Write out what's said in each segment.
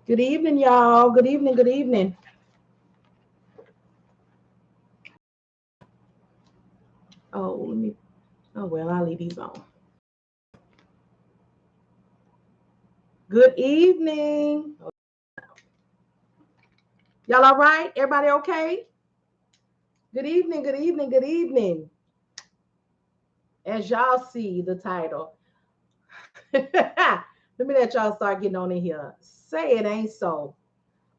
Good evening, y'all. Good evening. Good evening. Oh, let me. Oh well, I'll leave these on. Good evening. Y'all all right? Everybody okay? Good evening. Good evening. Good evening. As y'all see the title, let me let y'all start getting on in here. Say it ain't so.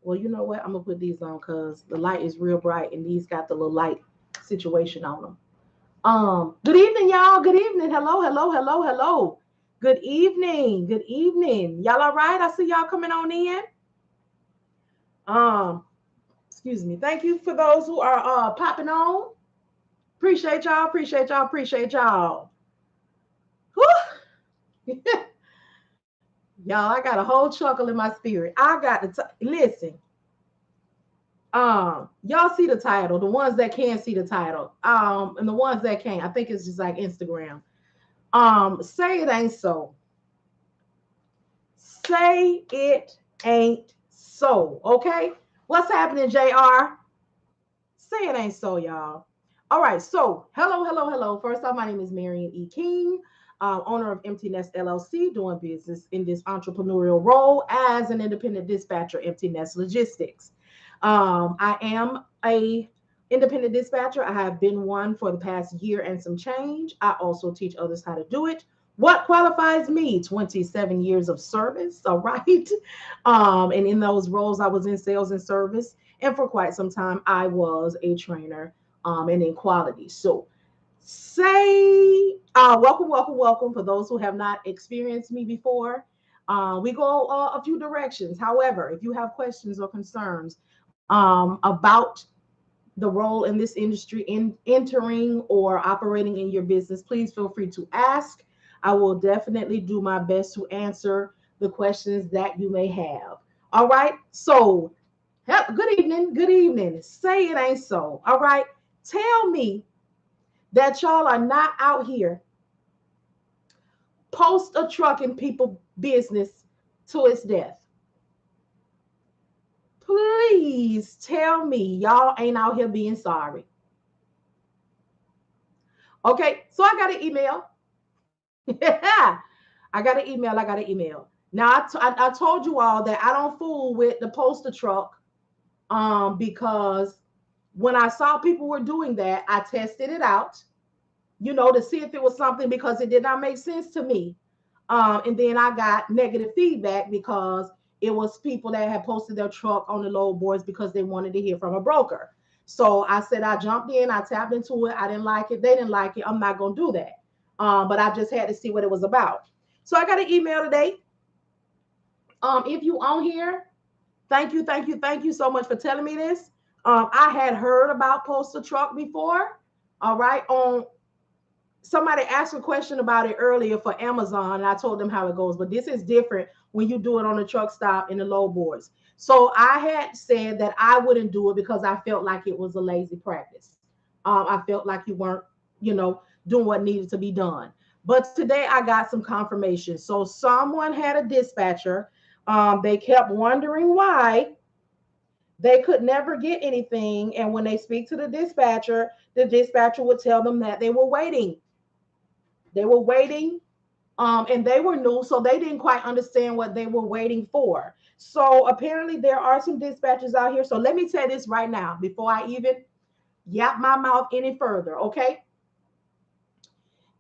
Well, you know what? I'm gonna put these on because the light is real bright and these got the little light situation on them. Good evening, y'all. Good evening. Hello, hello, hello, hello. Good evening. Good evening. Y'all all right? I see y'all coming on in. Um, excuse me. Thank you for those who are popping on. Appreciate y'all. Appreciate y'all. Appreciate y'all. Y'all, I got a whole chuckle in my spirit. I got to listen. Y'all see the title, the ones that can see the title, and the ones that can't. I think it's just like Instagram. Say it ain't so. Say it ain't so. Okay. What's happening, JR? Say it ain't so, y'all. All right. So, hello, hello, hello. First off, my name is Marian E. King, owner of Empty Nest LLC, doing business in this entrepreneurial role as an independent dispatcher, Empty Nest Logistics. I am a independent dispatcher. I have been one for the past year and some change. I also teach others how to do it. What qualifies me? 27 years of service. All right. And in those roles, I was in sales and service. And for quite some time, I was a trainer and in quality. So say welcome, welcome, welcome for those who have not experienced me before. We go a few directions. However, if you have questions or concerns about the role in this industry in entering or operating in your business, please feel free to ask. I will definitely do my best to answer the questions that you may have. All right. So, good evening. Good evening. Say it ain't so. All right. Tell me that y'all are not out here post a truck in people business to its death. Please tell me y'all ain't out here being sorry. Okay, so I got an email. I got an email. I got an email. Now I told you all that I don't fool with the poster truck because when I saw people were doing that, I tested it out, to see if it was something because it did not make sense to me. And then I got negative feedback because it was people that had posted their truck on the load boards because they wanted to hear from a broker. So I said, I jumped in, I tapped into it. I didn't like it. They didn't like it. I'm not going to do that. But I just had to see what it was about. So I got an email today. If you on here, thank you, thank you, thank you so much for telling me this. I had heard about Postal Truck before. All right. Somebody asked a question about it earlier for Amazon, and I told them how it goes. But this is different when you do it on the truck stop in the load boards. So I had said that I wouldn't do it because I felt like it was a lazy practice. I felt like you weren't, doing what needed to be done. But today I got some confirmation. So someone had a dispatcher. They kept wondering why they could never get anything. And when they speak to the dispatcher would tell them that they were waiting. They were waiting, and they were new, so they didn't quite understand what they were waiting for. So apparently, there are some dispatchers out here. So let me tell this right now before I even yap my mouth any further. Okay,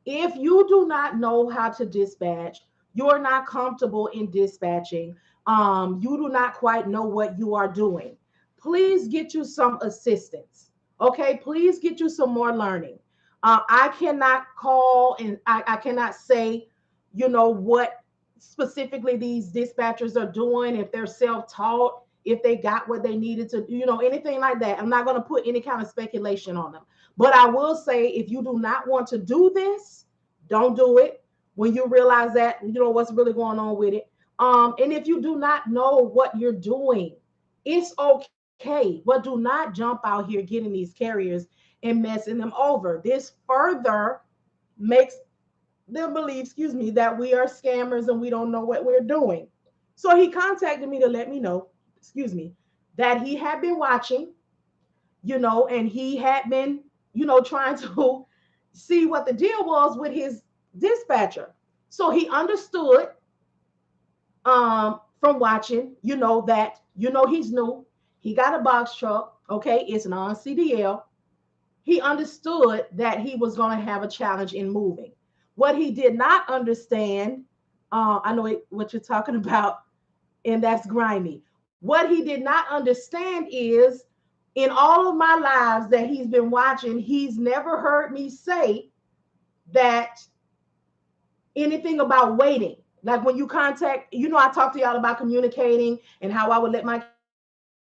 if you do not know how to dispatch, you're not comfortable in dispatching. You do not quite know what you are doing. Please get you some assistance. Okay, please get you some more learning. I cannot call and I cannot say, what specifically these dispatchers are doing, if they're self-taught, if they got what they needed to, anything like that. I'm not going to put any kind of speculation on them. But I will say, if you do not want to do this, don't do it when you realize that, what's really going on with it. And if you do not know what you're doing, it's okay. But do not jump out here getting these carriers and messing them over. This further makes them believe, that we are scammers and we don't know what we're doing. So he contacted me to let me know, excuse me, that he had been watching, and he had been, trying to see what the deal was with his dispatcher. So he understood from watching, that, he's new. He got a box truck. Okay. It's non-CDL. He understood that he was going to have a challenge in moving. What he did not understand, I know what you're talking about, and that's grimy. What he did not understand is in all of my lives that he's been watching, he's never heard me say that anything about waiting. Like when you contact, I talked to y'all about communicating and how I would let my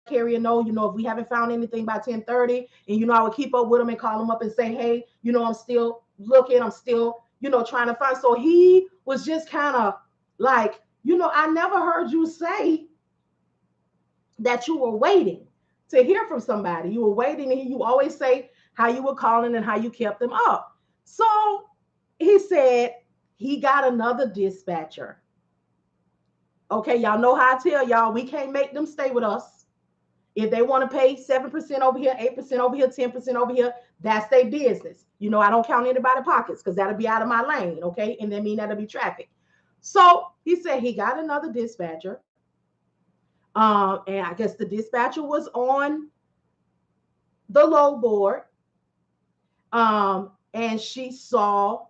carrier know, if we haven't found anything by 10:30, and I would keep up with them and call them up and say, hey, I'm still looking, I'm still, trying to find. So he was just kind of like, I never heard you say that you were waiting to hear from somebody. You were waiting to hear. You always say how you were calling and how you kept them up. So he said he got another dispatcher. Okay, y'all know how I tell y'all we can't make them stay with us. If they want to pay 7% over here, 8% over here, 10% over here, that's their business. I don't count anybody's pockets because that'll be out of my lane, okay? And that mean that'll be traffic. So he said he got another dispatcher. And I guess the dispatcher was on the low board. And she saw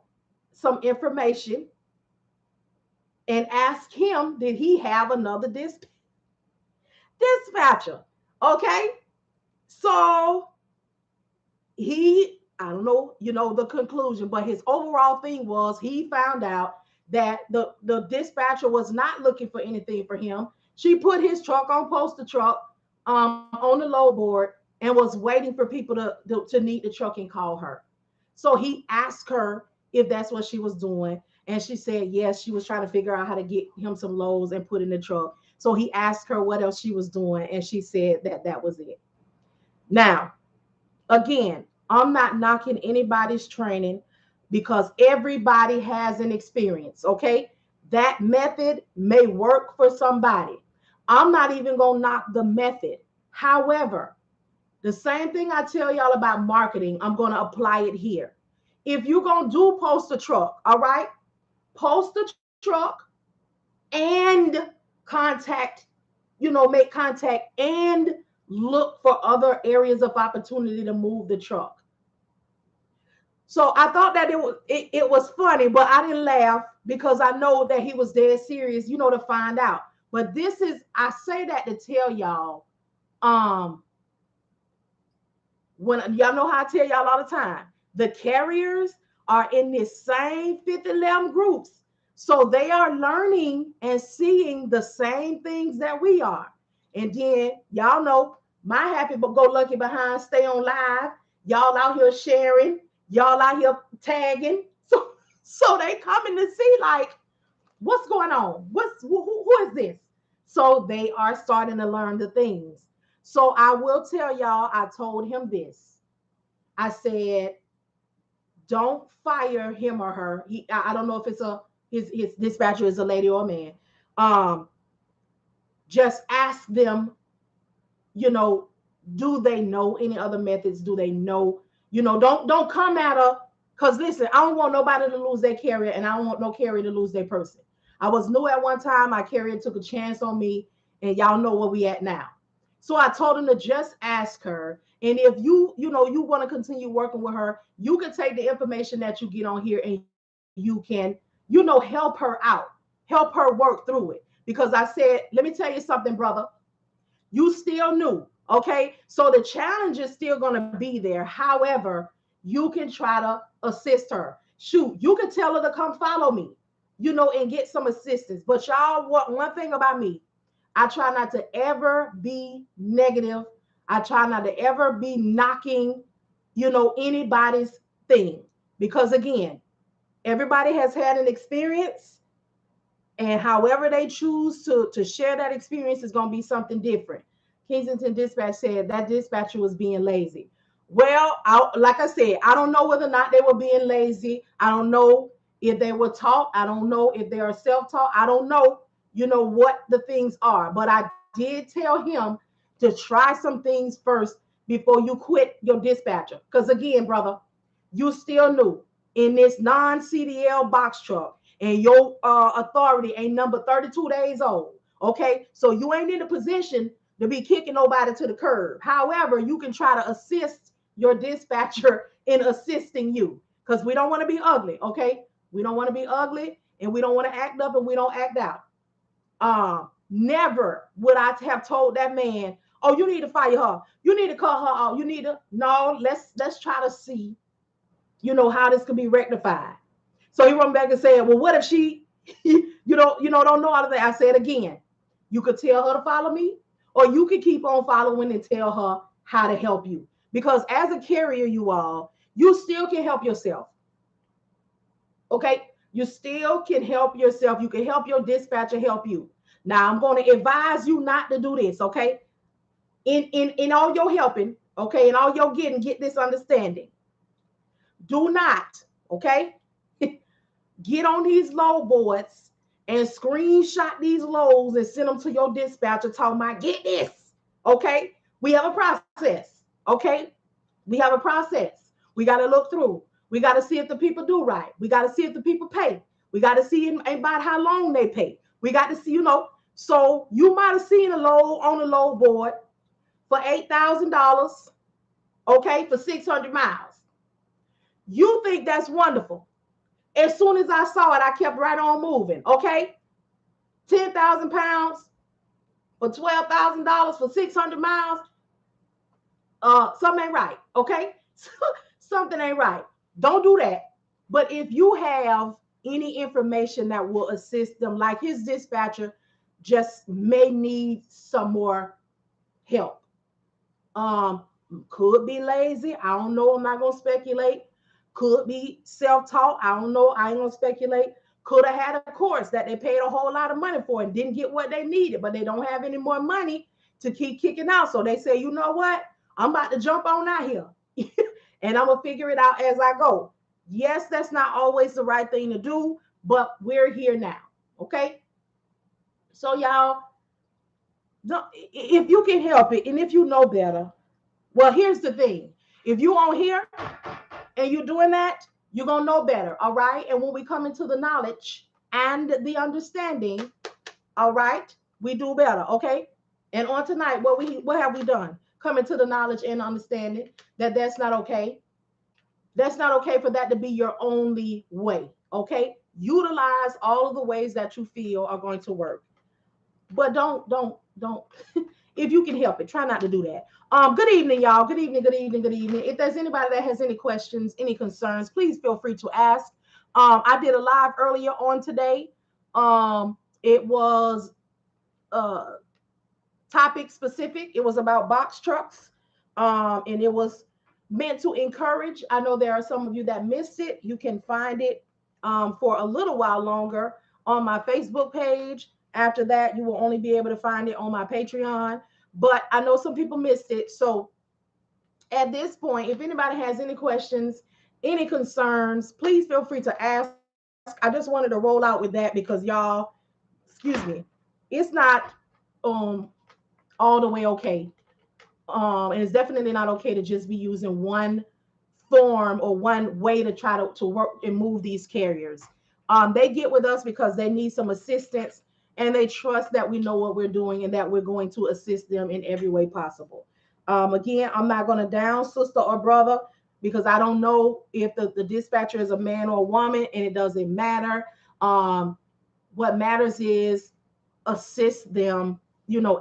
some information and asked him, did he have another dispatcher? Okay. So I don't know, the conclusion, but his overall thing was he found out that the dispatcher was not looking for anything for him. She put his truck on poster truck on the low board and was waiting for people to need the truck and call her. So he asked her if that's what she was doing. And she said, yes, she was trying to figure out how to get him some loads and put in the truck. So he asked her what else she was doing. And she said that was it. Now, again, I'm not knocking anybody's training because everybody has an experience, okay? That method may work for somebody. I'm not even going to knock the method. However, the same thing I tell y'all about marketing, I'm going to apply it here. If you're going to do post a truck, all right, post a truck and contact, make contact and look for other areas of opportunity to move the truck. So I thought that it was funny, but I didn't laugh because I know that he was dead serious, to find out. But I say that to tell y'all, when y'all know how I tell y'all all the time, the carriers are in this same 50-11 groups. So they are learning and seeing the same things that we are. And then y'all know my happy but go lucky behind stay on live. Y'all out here sharing, y'all out here tagging. So they coming to see like, what's going on? Who is this? So they are starting to learn the things. So I will tell y'all, I told him this. I said, don't fire him or her. I don't know if it's his dispatcher is a lady or a man. Just ask them, do they know any other methods? Do they know, don't come at her. Because listen, I don't want nobody to lose their carrier, and I don't want no carrier to lose their person. I was new at one time. My carrier took a chance on me, and y'all know where we at now. So I told him to just ask her. And if you want to continue working with her, you can take the information that you get on here and you can, help her out, help her work through it. Because I said, let me tell you something, brother. You still new, okay? So the challenge is still going to be there. However, you can try to assist her. Shoot, you can tell her to come follow me, and get some assistance. But y'all, one thing about me, I try not to ever be negative. I try not to ever be knocking, anybody's thing. Because again, everybody has had an experience, and however they choose to share that experience is going to be something different. Kensington Dispatch said that dispatcher was being lazy. Well, like I said, I don't know whether or not they were being lazy. I don't know if they were taught. I don't know if they are self-taught. I don't know. what the things are. But I did tell him to try some things first before you quit your dispatcher. Because again, brother, you still new in this non-CDL box truck, and your authority ain't number 32 days old. Okay, so you ain't in a position to be kicking nobody to the curb. However, you can try to assist your dispatcher in assisting you, because we don't want to be ugly. Okay, we don't want to be ugly, and we don't want to act up, and we don't act out. Never would I have told that man, oh, you need to fire her, you need to cut her off, you need to, no, let's try to see, how this can be rectified. So he went back and said, well, what if she don't know how to say. I said again, you could tell her to follow me, or you could keep on following and tell her how to help you, because as a carrier, you still can help yourself. Okay, you still can help yourself. You can help your dispatcher help you. Now I'm going to advise you not to do this. Okay, in all your helping, okay, in all your get this understanding. Do not, okay, get on these load boards and screenshot these loads and send them to your dispatcher talking about, get this. Okay, we have a process. Okay, we have a process. We got to look through. We got to see if the people do right. We got to see if the people pay. We got to see about how long they pay. We got to see, So you might have seen a load on the load board for $8,000, okay, for 600 miles. You think that's wonderful. As soon as I saw it, I kept right on moving, okay? 10,000 pounds for $12,000 for 600 miles. Something ain't right, okay? Something ain't right. Don't do that. But if you have any information that will assist them, like his dispatcher just may need some more help. Could be lazy. I don't know. I'm not going to speculate. Could be self-taught. I don't know. I ain't going to speculate. Could have had a course that they paid a whole lot of money for and didn't get what they needed, but they don't have any more money to keep kicking out. So they say, you know what? I'm about to jump on out here and I'm going to figure it out as I go. Yes, that's not always the right thing to do, but we're here now. Okay. So y'all, if you can help it and if you know better, well, here's the thing. If you on here and you're doing that, you're going to know better. All right. And when we come into the knowledge and the understanding, all right, we do better. Okay. And on tonight, what have we done? Coming to the knowledge and understanding that that's not okay. That's not okay for that to be your only way. Okay. Utilize all of the ways that you feel are going to work. But don't. If you can help it, try not to do that. Good evening, y'all. Good evening, good evening, good evening. If there's anybody that has any questions, any concerns, please feel free to ask. I did a live earlier on today. It was topic specific. It was about box trucks. And it was meant to encourage. I know there are some of you that missed it. You can find it for a little while longer on my Facebook page. After that, you will only be able to find it on my Patreon. But I know some people missed it. So at this point, if anybody has any questions, any concerns, please feel free to ask. I just wanted to roll out with that because y'all, excuse me, it's not all the way okay. And it's definitely not okay to just be using one form or one way to try to work and move these carriers. They get with us because they need some assistance and they trust that we know what we're doing and that we're going to assist them in every way possible. Again, I'm not going to down sister or brother because I don't know if the dispatcher is a man or a woman, and it doesn't matter. What matters is assist them,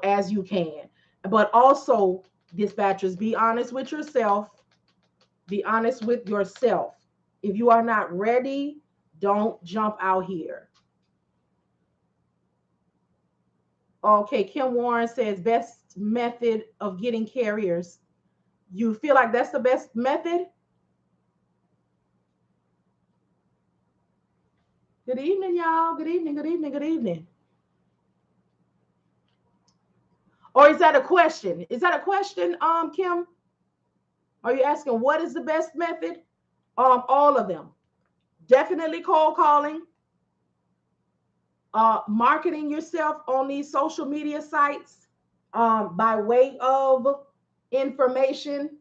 as you can. But also, dispatchers, be honest with yourself. Be honest with yourself. If you are not ready, don't jump out here. Okay, Kim Warren says best method of getting carriers. You feel like that's the best method? Good evening, y'all. Good evening, good evening, good evening. Or is that a question? Is that a question, Kim? Are you asking what is the best method? All of them. Definitely cold calling. marketing yourself on these social media sites by way of information.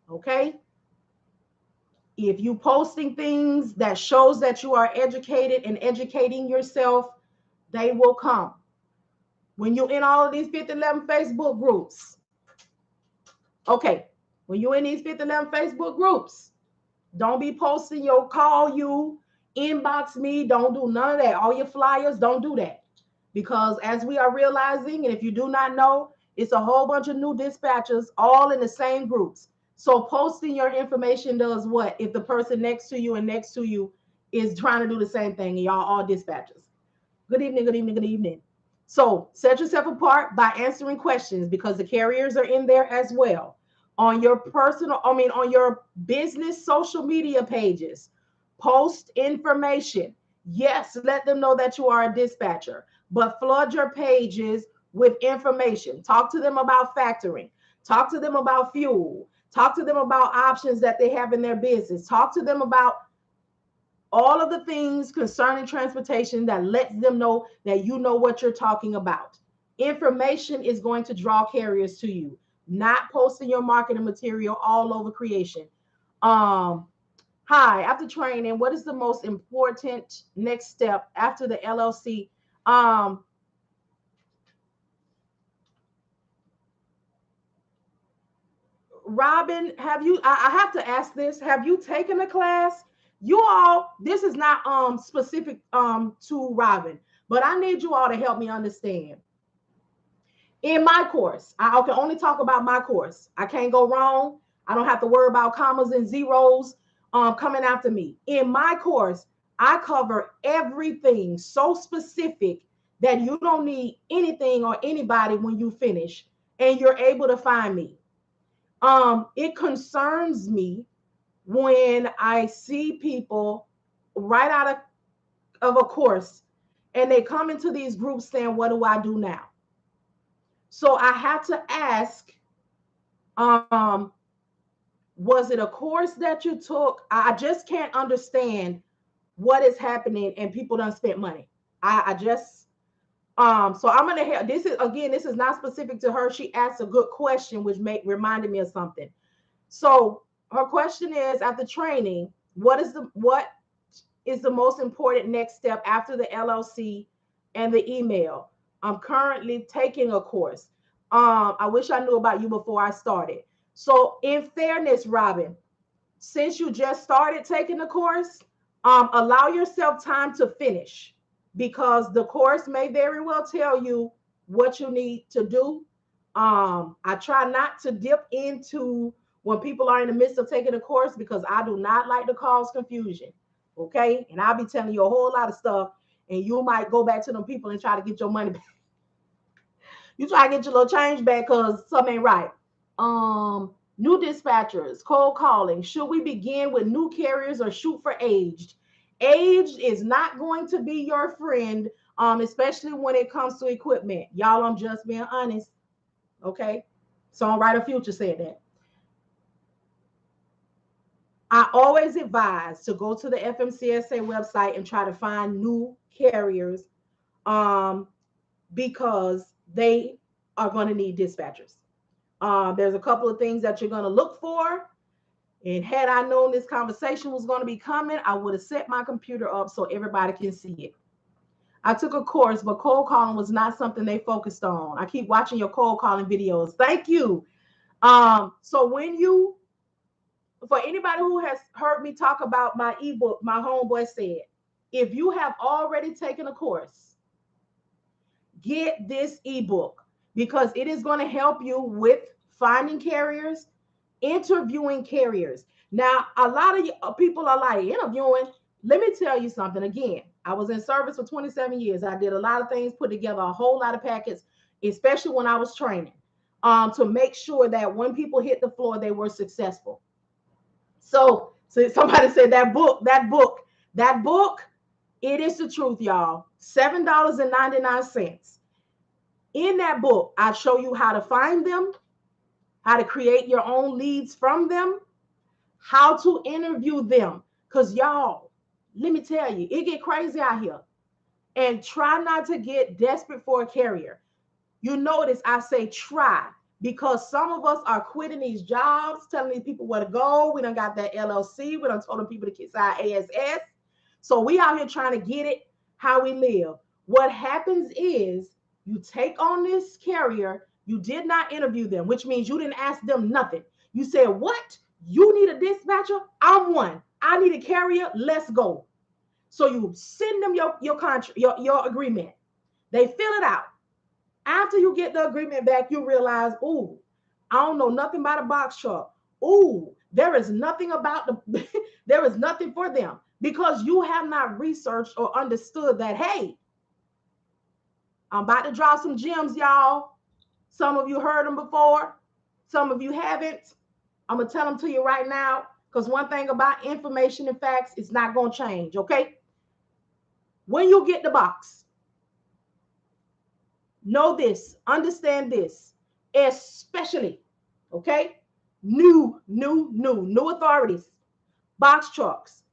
Okay. If you posting things that shows that you are educated and educating yourself, they will come. When you're in all of these 5011 Facebook groups, okay, when you're in these 5011 Facebook groups, don't be posting your call you, inbox me, don't do none of that. All your flyers, don't do that. Because as we are realizing, and if you do not know, it's a whole bunch of new dispatchers all in the same groups. So posting your information does what? If the person next to you and next to you is trying to do the same thing and y'all all dispatchers. Good evening, good evening, good evening. So set yourself apart by answering questions because the carriers are in there as well. On your on your business social media pages, post information. Yes, let them know that you are a dispatcher, but flood your pages with information. Talk to them about factoring. Talk to them about fuel. Talk to them about options that they have in their business. Talk to them about all of the things concerning transportation that lets them know that you know what you're talking about. Information is going to draw carriers to you, not posting your marketing material all over creation. Hi, after training, what is the most important next step after the LLC? Robin, have you, I have to ask this, have you taken a class? You all, this is not specific to Robin, but I need you all to help me understand. In my course, I can only talk about my course. I can't go wrong. I don't have to worry about commas and zeros coming after me. In my course, I cover everything so specific that you don't need anything or anybody when you finish and you're able to find me. It concerns me when I see people right out of a course and they come into these groups saying, what do I do now? So I have to ask, was it a course that you took? I just can't understand what is happening and people don't spend money. I just, so I'm going to have, this is, again, this is not specific to her. She asked a good question, which reminded me of something. So her question is, after training, what is the most important next step after the LLC and the email? I'm currently taking a course. I wish I knew about you before I started. So in fairness, Robin, since you just started taking the course, allow yourself time to finish because the course may very well tell you what you need to do. I try not to dip into when people are in the midst of taking a course because I do not like to cause confusion. Okay. And I'll be telling you a whole lot of stuff, and you might go back to them people and try to get your money back. You try to get your little change back because something ain't right. New dispatchers, cold calling. Should we begin with new carriers or shoot for aged? Aged is not going to be your friend, especially when it comes to equipment. Y'all, I'm just being honest. Okay. Songwriter Future said that. I always advise to go to the FMCSA website and try to find new carriers because they are going to need dispatchers. There's a couple of things that you're going to look for. And had I known this conversation was going to be coming, I would have set my computer up so everybody can see it. I took a course, but cold calling was not something they focused on. I keep watching your cold calling videos. Thank you. So when you, for anybody who has heard me talk about my ebook, my homeboy said, if you have already taken a course, get this ebook because it is going to help you with finding carriers, interviewing carriers. Now, a lot of people are like, interviewing. Let me tell you something. Again, I was in service for 27 years. I did a lot of things, put together a whole lot of packets, especially when I was training, to make sure that when people hit the floor, they were successful. So somebody said that book, it is the truth, y'all. $7.99. In that book, I show you how to find them, how to create your own leads from them, how to interview them. Because y'all, let me tell you, it get crazy out here. And try not to get desperate for a carrier. You notice I say try because some of us are quitting these jobs, telling these people where to go. We done got that LLC. We done told them people to kiss our ASS. So we out here trying to get it how we live. What happens is you take on this carrier, you did not interview them, which means you didn't ask them nothing. You said, what? You need a dispatcher? I'm one. I need a carrier. Let's go. So you send them your contract, your agreement. They fill it out. After you get the agreement back, you realize, ooh, I don't know nothing about a box truck. Ooh, there is nothing about the there is nothing for them because you have not researched or understood that, hey, I'm about to drop some gems, y'all. Some of you heard them before, some of you haven't. I'm gonna tell them to you right now because one thing about information and facts, it's not gonna change, okay? When you get the box, know this, understand this, especially, okay? New authorities, box trucks,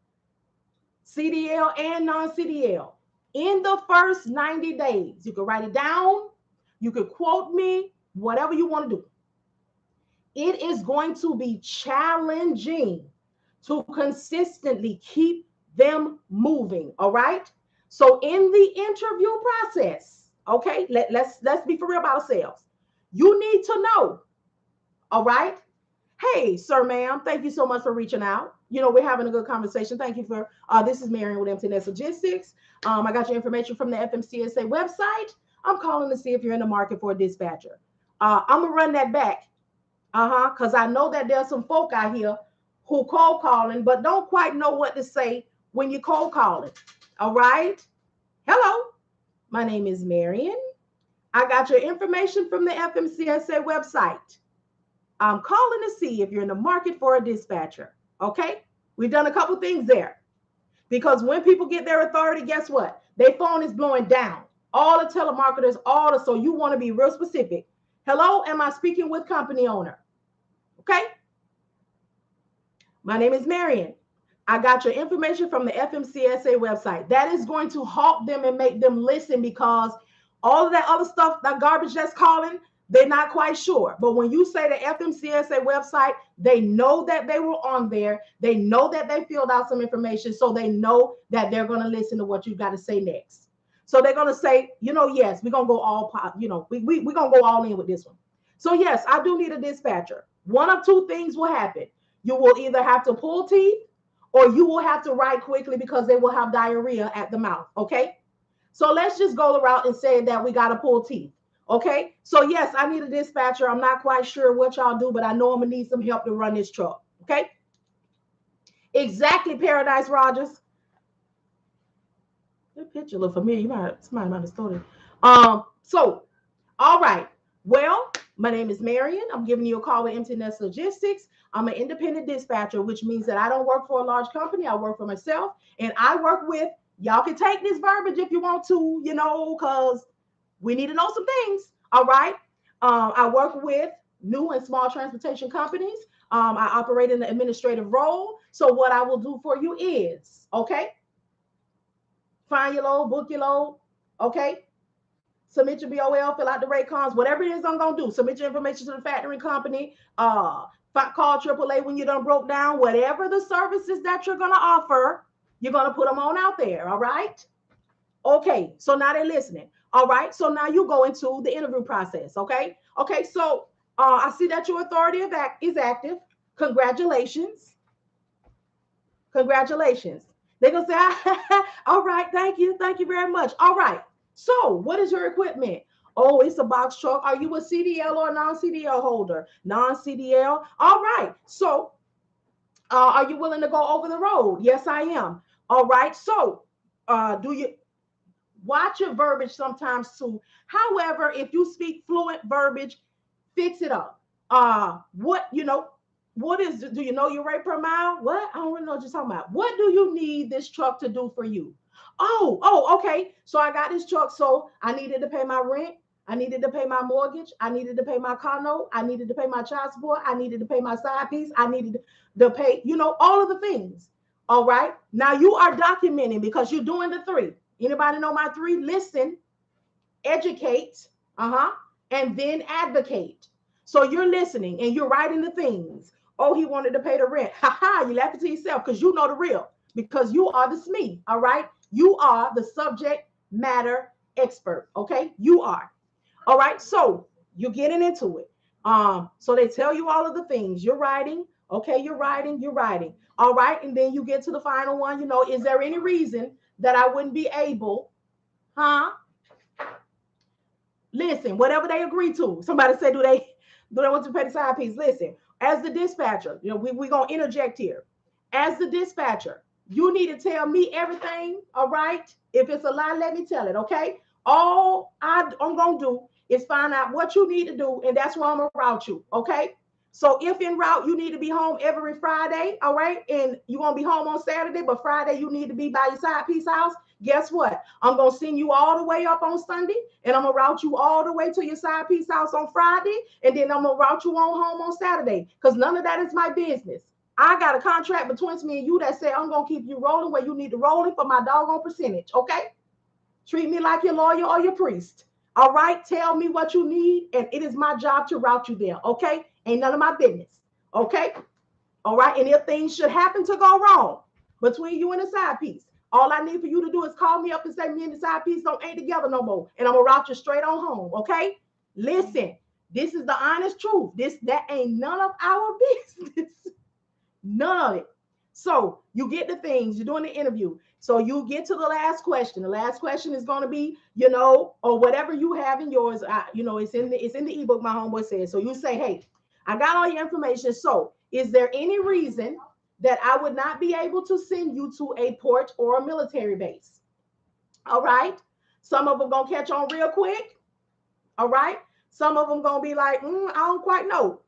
CDL and non-CDL. In the first 90 days, you can write it down, you can quote me, whatever you want to do. It is going to be challenging to consistently keep them moving, all right? So in the interview process, okay, let's be for real about ourselves. You need to know, all right? Hey, sir, ma'am, thank you so much for reaching out. You know, we're having a good conversation. Thank you for, this is Marian with Emmteenest Logistics. I got your information from the FMCSA website. I'm calling to see if you're in the market for a dispatcher. I'm gonna run that back. Because I know that there's some folk out here who cold calling, but don't quite know what to say when you cold calling. All right. Hello, my name is Marian. I got your information from the FMCSA website. I'm calling to see if you're in the market for a dispatcher. Okay. We've done a couple things there because when people get their authority, guess what? Their phone is blowing down. All the telemarketers, so you want to be real specific. Hello, am I speaking with company owner? Okay. My name is Marian. I got your information from the FMCSA website. That is going to halt them and make them listen because all of that other stuff, that garbage that's calling, they're not quite sure. But when you say the FMCSA website, they know that they were on there. They know that they filled out some information. So they know that they're going to listen to what you got to say next. So they're going to say, yes, we're going to go all, we're going to go all in with this one. So yes, I do need a dispatcher. One of two things will happen. You will either have to pull teeth or you will have to write quickly because they will have diarrhea at the mouth. Okay. So let's just go the route and say that we got to pull teeth. Okay. So yes, I need a dispatcher. I'm not quite sure what y'all do, but I know I'm going to need some help to run this truck. Okay. Exactly, Paradise Rogers. That picture look familiar. Somebody might have stole it. So, all right. Well, my name is Marian. I'm giving you a call with Emmteenest Logistics. I'm an independent dispatcher, which means that I don't work for a large company. I work for myself, and I work with, y'all can take this verbiage if you want to, because we need to know some things. All right. I work with new and small transportation companies. I operate in the administrative role. So what I will do for you is, okay, find your load, book your load, okay, submit your BOL, fill out the rate cards, whatever it is I'm going to do. Submit your information to the factoring company. Call AAA when you done broke down. Whatever the services that you're going to offer, you're going to put them on out there. All right. Okay. So now they're listening. All right. So now you go into the interview process. Okay. Okay. So I see that your authority is active. Congratulations. Congratulations. They're going to say, all right. Thank you. Thank you very much. All right. So what is your equipment? Oh, it's a box truck. Are you a CDL or a non-CDL holder? Non-CDL. All right. So are you willing to go over the road? Yes, I am. All right. So do you watch your verbiage sometimes too? However, if you speak fluent verbiage, fix it up. What is, do you know your rate per mile? What? I don't really know what you're talking about. What do you need this truck to do for you? Oh, okay. So I got this truck. So I needed to pay my rent. I needed to pay my mortgage. I needed to pay my car note. I needed to pay my child support. I needed to pay my side piece. I needed to pay, all of the things. All right. Now you are documenting because you're doing the three. Anybody know my three? Listen, educate, and then advocate. So you're listening and you're writing the things. Oh, he wanted to pay the rent. Ha ha, you laughing to yourself because you know the real, because you are the SME, all right? You are the subject matter expert, okay? You are. All right, so you're getting into it. So they tell you all of the things. You're writing, okay, you're writing, you're writing. All right, and then you get to the final one, is there any reason that I wouldn't be able, huh? Listen, whatever they agree to. Somebody said, do they want to pay the side piece? Listen, as the dispatcher, we're gonna interject here. As the dispatcher, you need to tell me everything, all right? If it's a lie, let me tell it, okay? All I'm gonna do is find out what you need to do, and that's where I'm gonna route you, okay? So if en route you need to be home every Friday, all right, and you're gonna be home on Saturday, but Friday you need to be by your side piece house, guess what? I'm gonna send you all the way up on Sunday, and I'm gonna route you all the way to your side piece house on Friday, and then I'm gonna route you on home on Saturday, because none of that is my business. I got a contract between me and you that said I'm gonna keep you rolling where you need to roll it for my doggone percentage, okay? Treat me like your lawyer or your priest. All right, tell me what you need, and it is my job to route you there, okay? Ain't none of my business, okay? All right, and if things should happen to go wrong between you and the side piece, all I need for you to do is call me up and say me and the side piece ain't together no more, and I'm gonna route you straight on home, okay? Listen, this is the honest truth. That ain't none of our business, none of it. So you get the things, you're doing the interview. So you get to the last question. The last question is going to be, or whatever you have in yours. It's in the ebook. My homeboy says. So you say, hey, I got all your information. So is there any reason that I would not be able to send you to a port or a military base? All right. Some of them gonna catch on real quick. All right. Some of them gonna be like, I don't quite know.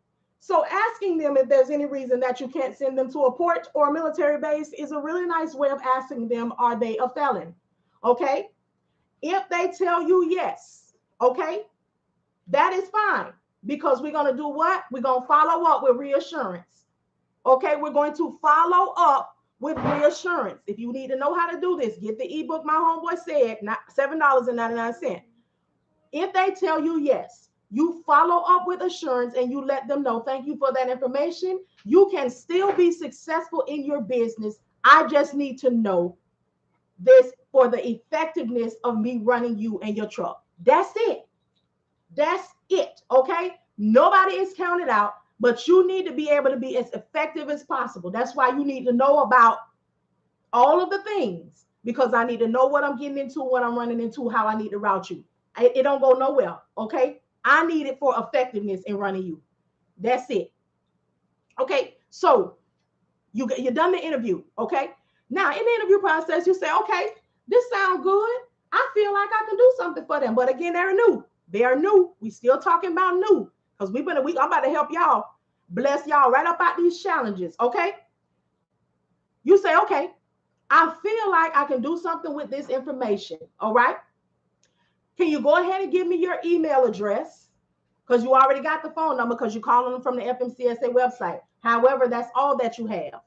So asking them if there's any reason that you can't send them to a port or a military base is a really nice way of asking them, are they a felon? Okay. If they tell you yes, okay, that is fine, because we're going to do what? We're going to follow up with reassurance. Okay. We're going to follow up with reassurance. If you need to know how to do this, get the ebook. My homeboy said, not $7.99. If they tell you yes, you follow up with assurance and you let them know, thank you for that information. You can still be successful in your business. I just need to know this for the effectiveness of me running you and your truck. That's it. That's it. Okay. Nobody is counted out, but you need to be able to be as effective as possible. That's why you need to know about all of the things, because I need to know what I'm getting into, what I'm running into, how I need to route you. It don't go nowhere. Okay. I need it for effectiveness in running you. That's it. Okay. So you're done the interview. Okay. Now in the interview process, you say, okay, this sounds good. I feel like I can do something for them. But again, they're new. They are new. We still talking about new, because I'm about to help y'all, bless y'all right up out these challenges. Okay. You say, okay, I feel like I can do something with this information. All right. Can you go ahead and give me your email address? Because you already got the phone number, because you're calling them from the FMCSA website. However, that's all that you have.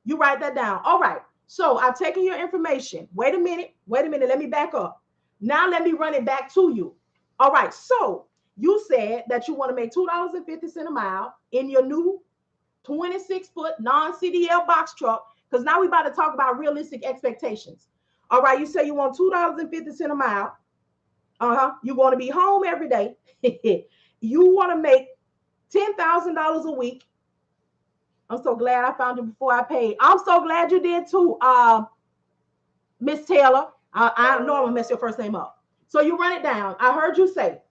You write that down. All right. So I've taken your information. Wait a minute. Let me back up. Now let me run it back to you. All right. So you said that you want to make $2.50 a mile in your new 26-foot non-CDL box truck, because now we're about to talk about realistic expectations. All right. You say you want $2.50 a mile. You want to be home every day. You want to make $10,000 a week. I'm so glad I found you before I paid. I'm so glad you did too, Miss Taylor. I know I'm gonna mess your first name up. So you run it down. I heard you say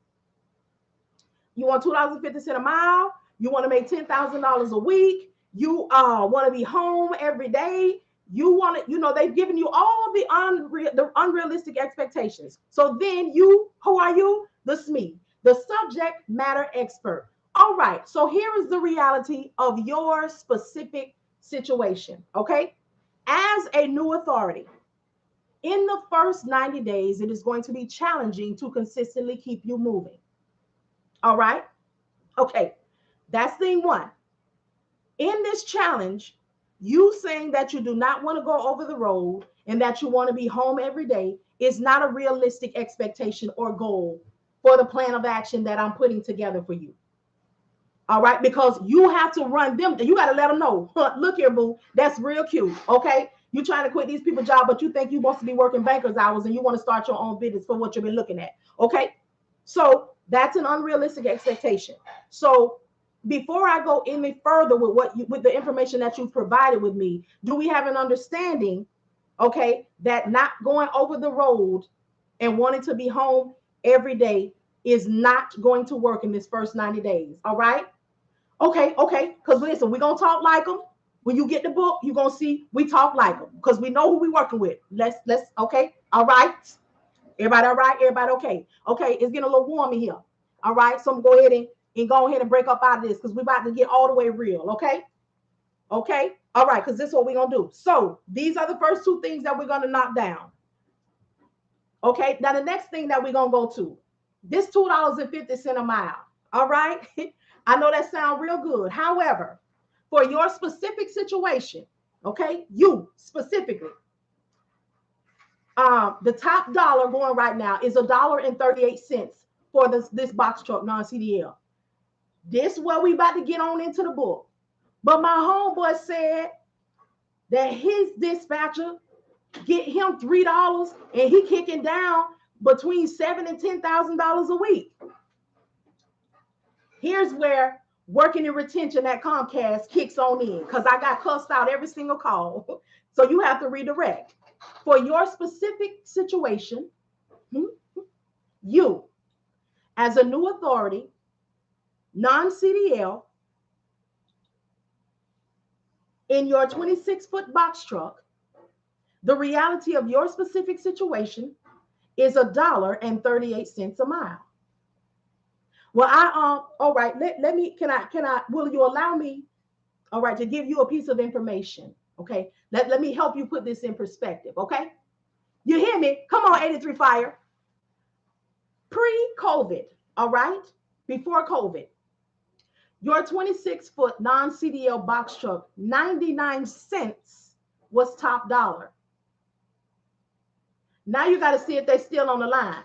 you want $2.50 a mile. You want to make $10,000 a week. You want to be home every day. You want to, they've given you all the unrealistic expectations. So then who are you? The SME, the subject matter expert. All right. So here is the reality of your specific situation. Okay. As a new authority, in the first 90 days, it is going to be challenging to consistently keep you moving. All right. Okay. That's thing one. In this challenge, you saying that you do not want to go over the road and that you want to be home every day is not a realistic expectation or goal for the plan of action that I'm putting together for you. All right, because you have to run them. You got to let them know. Look here, boo. That's real cute. Okay, you trying to quit these people's job, but you think you supposed to be working banker's hours and you want to start your own business for what you've been looking at. Okay, so that's an unrealistic expectation. So before I go any further with with the information that you've provided with me, do we have an understanding? Okay, that not going over the road and wanting to be home every day is not going to work in this first 90 days. All right. Okay. Because listen, we're going to talk like them. When you get the book, you're going to see we talk like them because we know who we're working with. Okay. All right. Everybody all right? Everybody okay? Okay. It's getting a little warm in here. All right. So I'm going to go ahead and go ahead and break up out of this because we're about to get all the way real. Okay. Okay. All right. Because this is what we're going to do. So these are the first two things that we're going to knock down. Okay. Now, the next thing that we're going to go to, this $2.50 a mile. All right. I know that sounds real good. However, for your specific situation, okay, you specifically, the top dollar going right now is $1.38 for this box truck non-CDL. This is where we about to get on into the book. But my homeboy said that his dispatcher get him $3 and he kicking down between $7,000 and $10,000 a week. Here's where working in retention at Comcast kicks on in because I got cussed out every single call. So you have to redirect. For your specific situation, you, as a new authority, non-CDL, in your 26-foot box truck, the reality of your specific situation is $1.38 a mile. Well, all right, will you allow me, all right, to give you a piece of information, okay? Let me help you put this in perspective, okay? You hear me? Come on, 83 Fire. Pre-COVID, all right, before COVID, your 26-foot non-CDL box truck, 99 cents was top dollar. Now you got to see if they're still on the line.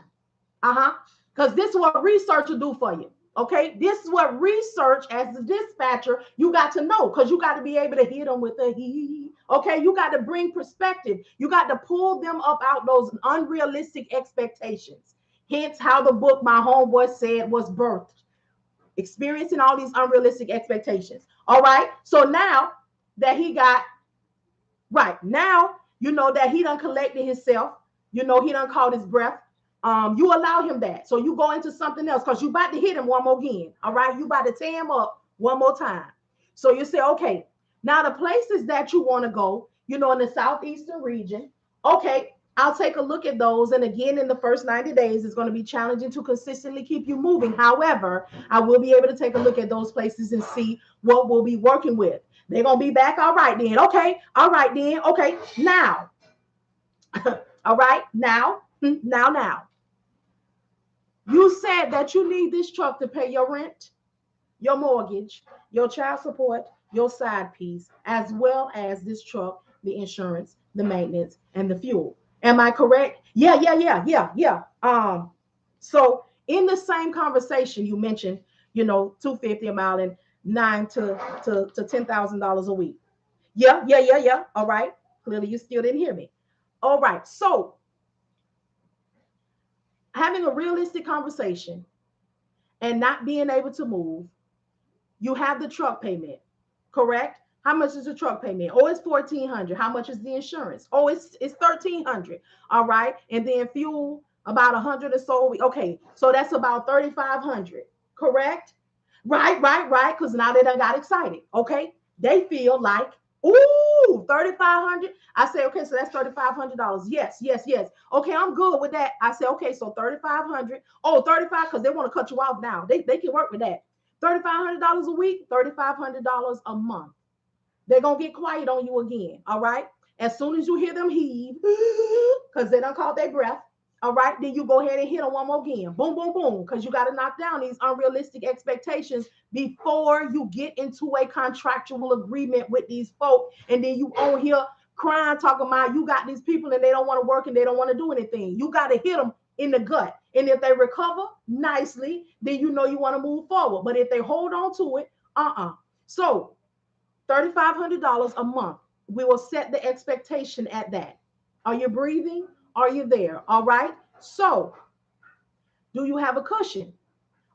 Because this is what research will do for you. Okay, this is what research as the dispatcher you got to know because you got to be able to hit them with a he. Okay, you got to bring perspective. You got to pull them up out those unrealistic expectations. Hence how the book my homeboy said was birthed. Experiencing all these unrealistic expectations. All right, so now that he got right now, you know that he done collected himself. You know he done caught his breath. You allow him that. So you go into something else because you about to hit him one more again. All right. You about to tear him up one more time. So you say, okay, now the places that you want to go, you know, in the southeastern region, okay, I'll take a look at those. And again, in the first 90 days, it's going to be challenging to consistently keep you moving. However, I will be able to take a look at those places and see what we'll be working with. They're going to be back. All right, then. Okay. All right, then. Okay. Now. All right. Now. You said that you need this truck to pay your rent, your mortgage, your child support, your side piece, as well as this truck, the insurance, the maintenance, and the fuel. Am I correct? Yeah. So in the same conversation, you mentioned, you know, $2.50 a mile and $9,000 to $10,000 a week. Yeah. All right. Clearly, you still didn't hear me. All right. So having a realistic conversation and not being able to move, you have the truck payment, correct? How much is the truck payment? Oh, it's $1,400. How much is the insurance? Oh, it's $1,300. All right, and then fuel about 100 or so. Okay, so that's about $3,500, correct? Right. Because now they done got excited. Okay, they feel like, ooh, $3,500. I say, okay, so that's $3,500. Yes. Okay, I'm good with that. I say, okay, so $3,500. Oh, 35, because they want to cut you off now. They can work with that. $3,500 a week, $3,500 a month. They're gonna get quiet on you again. All right. As soon as you hear them heave, because they done caught their breath. All right, then you go ahead and hit them one more again. Boom, because you got to knock down these unrealistic expectations before you get into a contractual agreement with these folk. And then you on here crying, talking about you got these people and they don't want to work and they don't want to do anything. You got to hit them in the gut. And if they recover nicely, then you know you want to move forward. But if they hold on to it, So $3,500 a month. We will set the expectation at that. Are you breathing? Are you there? All right. So do you have a cushion?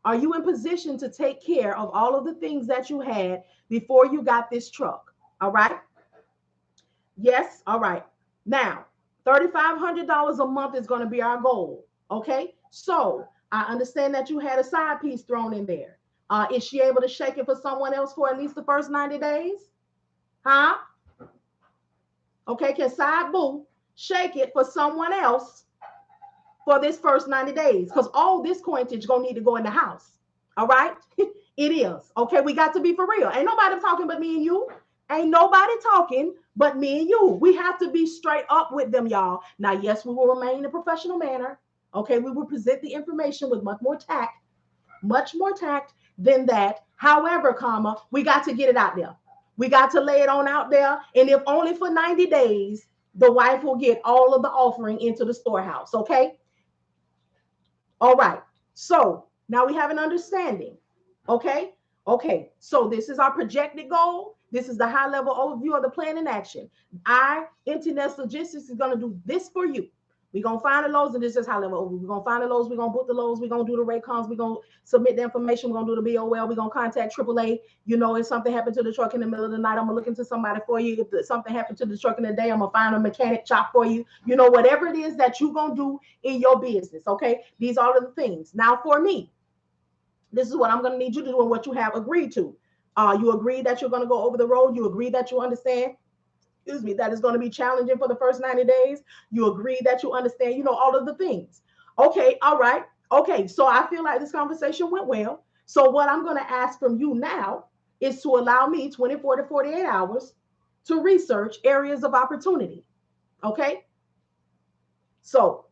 Are you in position to take care of all of the things that you had before you got this truck? All right. Yes. All right. Now, $3,500 a month is going to be our goal. Okay. So I understand that you had a side piece thrown in there. Is she able to shake it for someone else for at least the first 90 days? Huh? Okay. Can side boo shake it for someone else for this first 90 days? Because all this coinage going to need to go in the house. All right. It is. Okay. We got to be for real. Ain't nobody talking but me and you. Ain't nobody talking but me and you. We have to be straight up with them, y'all. Now, yes, we will remain in a professional manner. Okay. We will present the information with much more tact than that. However, we got to get it out there. We got to lay it on out there. And if only for 90 days, the wife will get all of the offering into the storehouse. Okay. All right. So now we have an understanding. Okay. Okay. So this is our projected goal. This is the high level overview of the plan in action. Emmteenest Logistics is going to do this for you. We're going to find the loads, and this is high level overview. We're going to find the loads. We're going to book the loads. We're going to do the rate cons. We're going to submit the information. We're going to do the BOL. We're going to contact AAA. You know, if something happened to the truck in the middle of the night, I'm going to look into somebody for you. If something happened to the truck in the day, I'm going to find a mechanic shop for you. You know, whatever it is that you're going to do in your business, okay? These are the things. Now, for me, this is what I'm going to need you to do and what you have agreed to. You agree that you're going to go over the road. You agree that you understand, that is going to be challenging for the first 90 days. You agree that you understand, all of the things. Okay. All right. Okay. So I feel like this conversation went well. So what I'm going to ask from you now is to allow me 24 to 48 hours to research areas of opportunity. Okay. So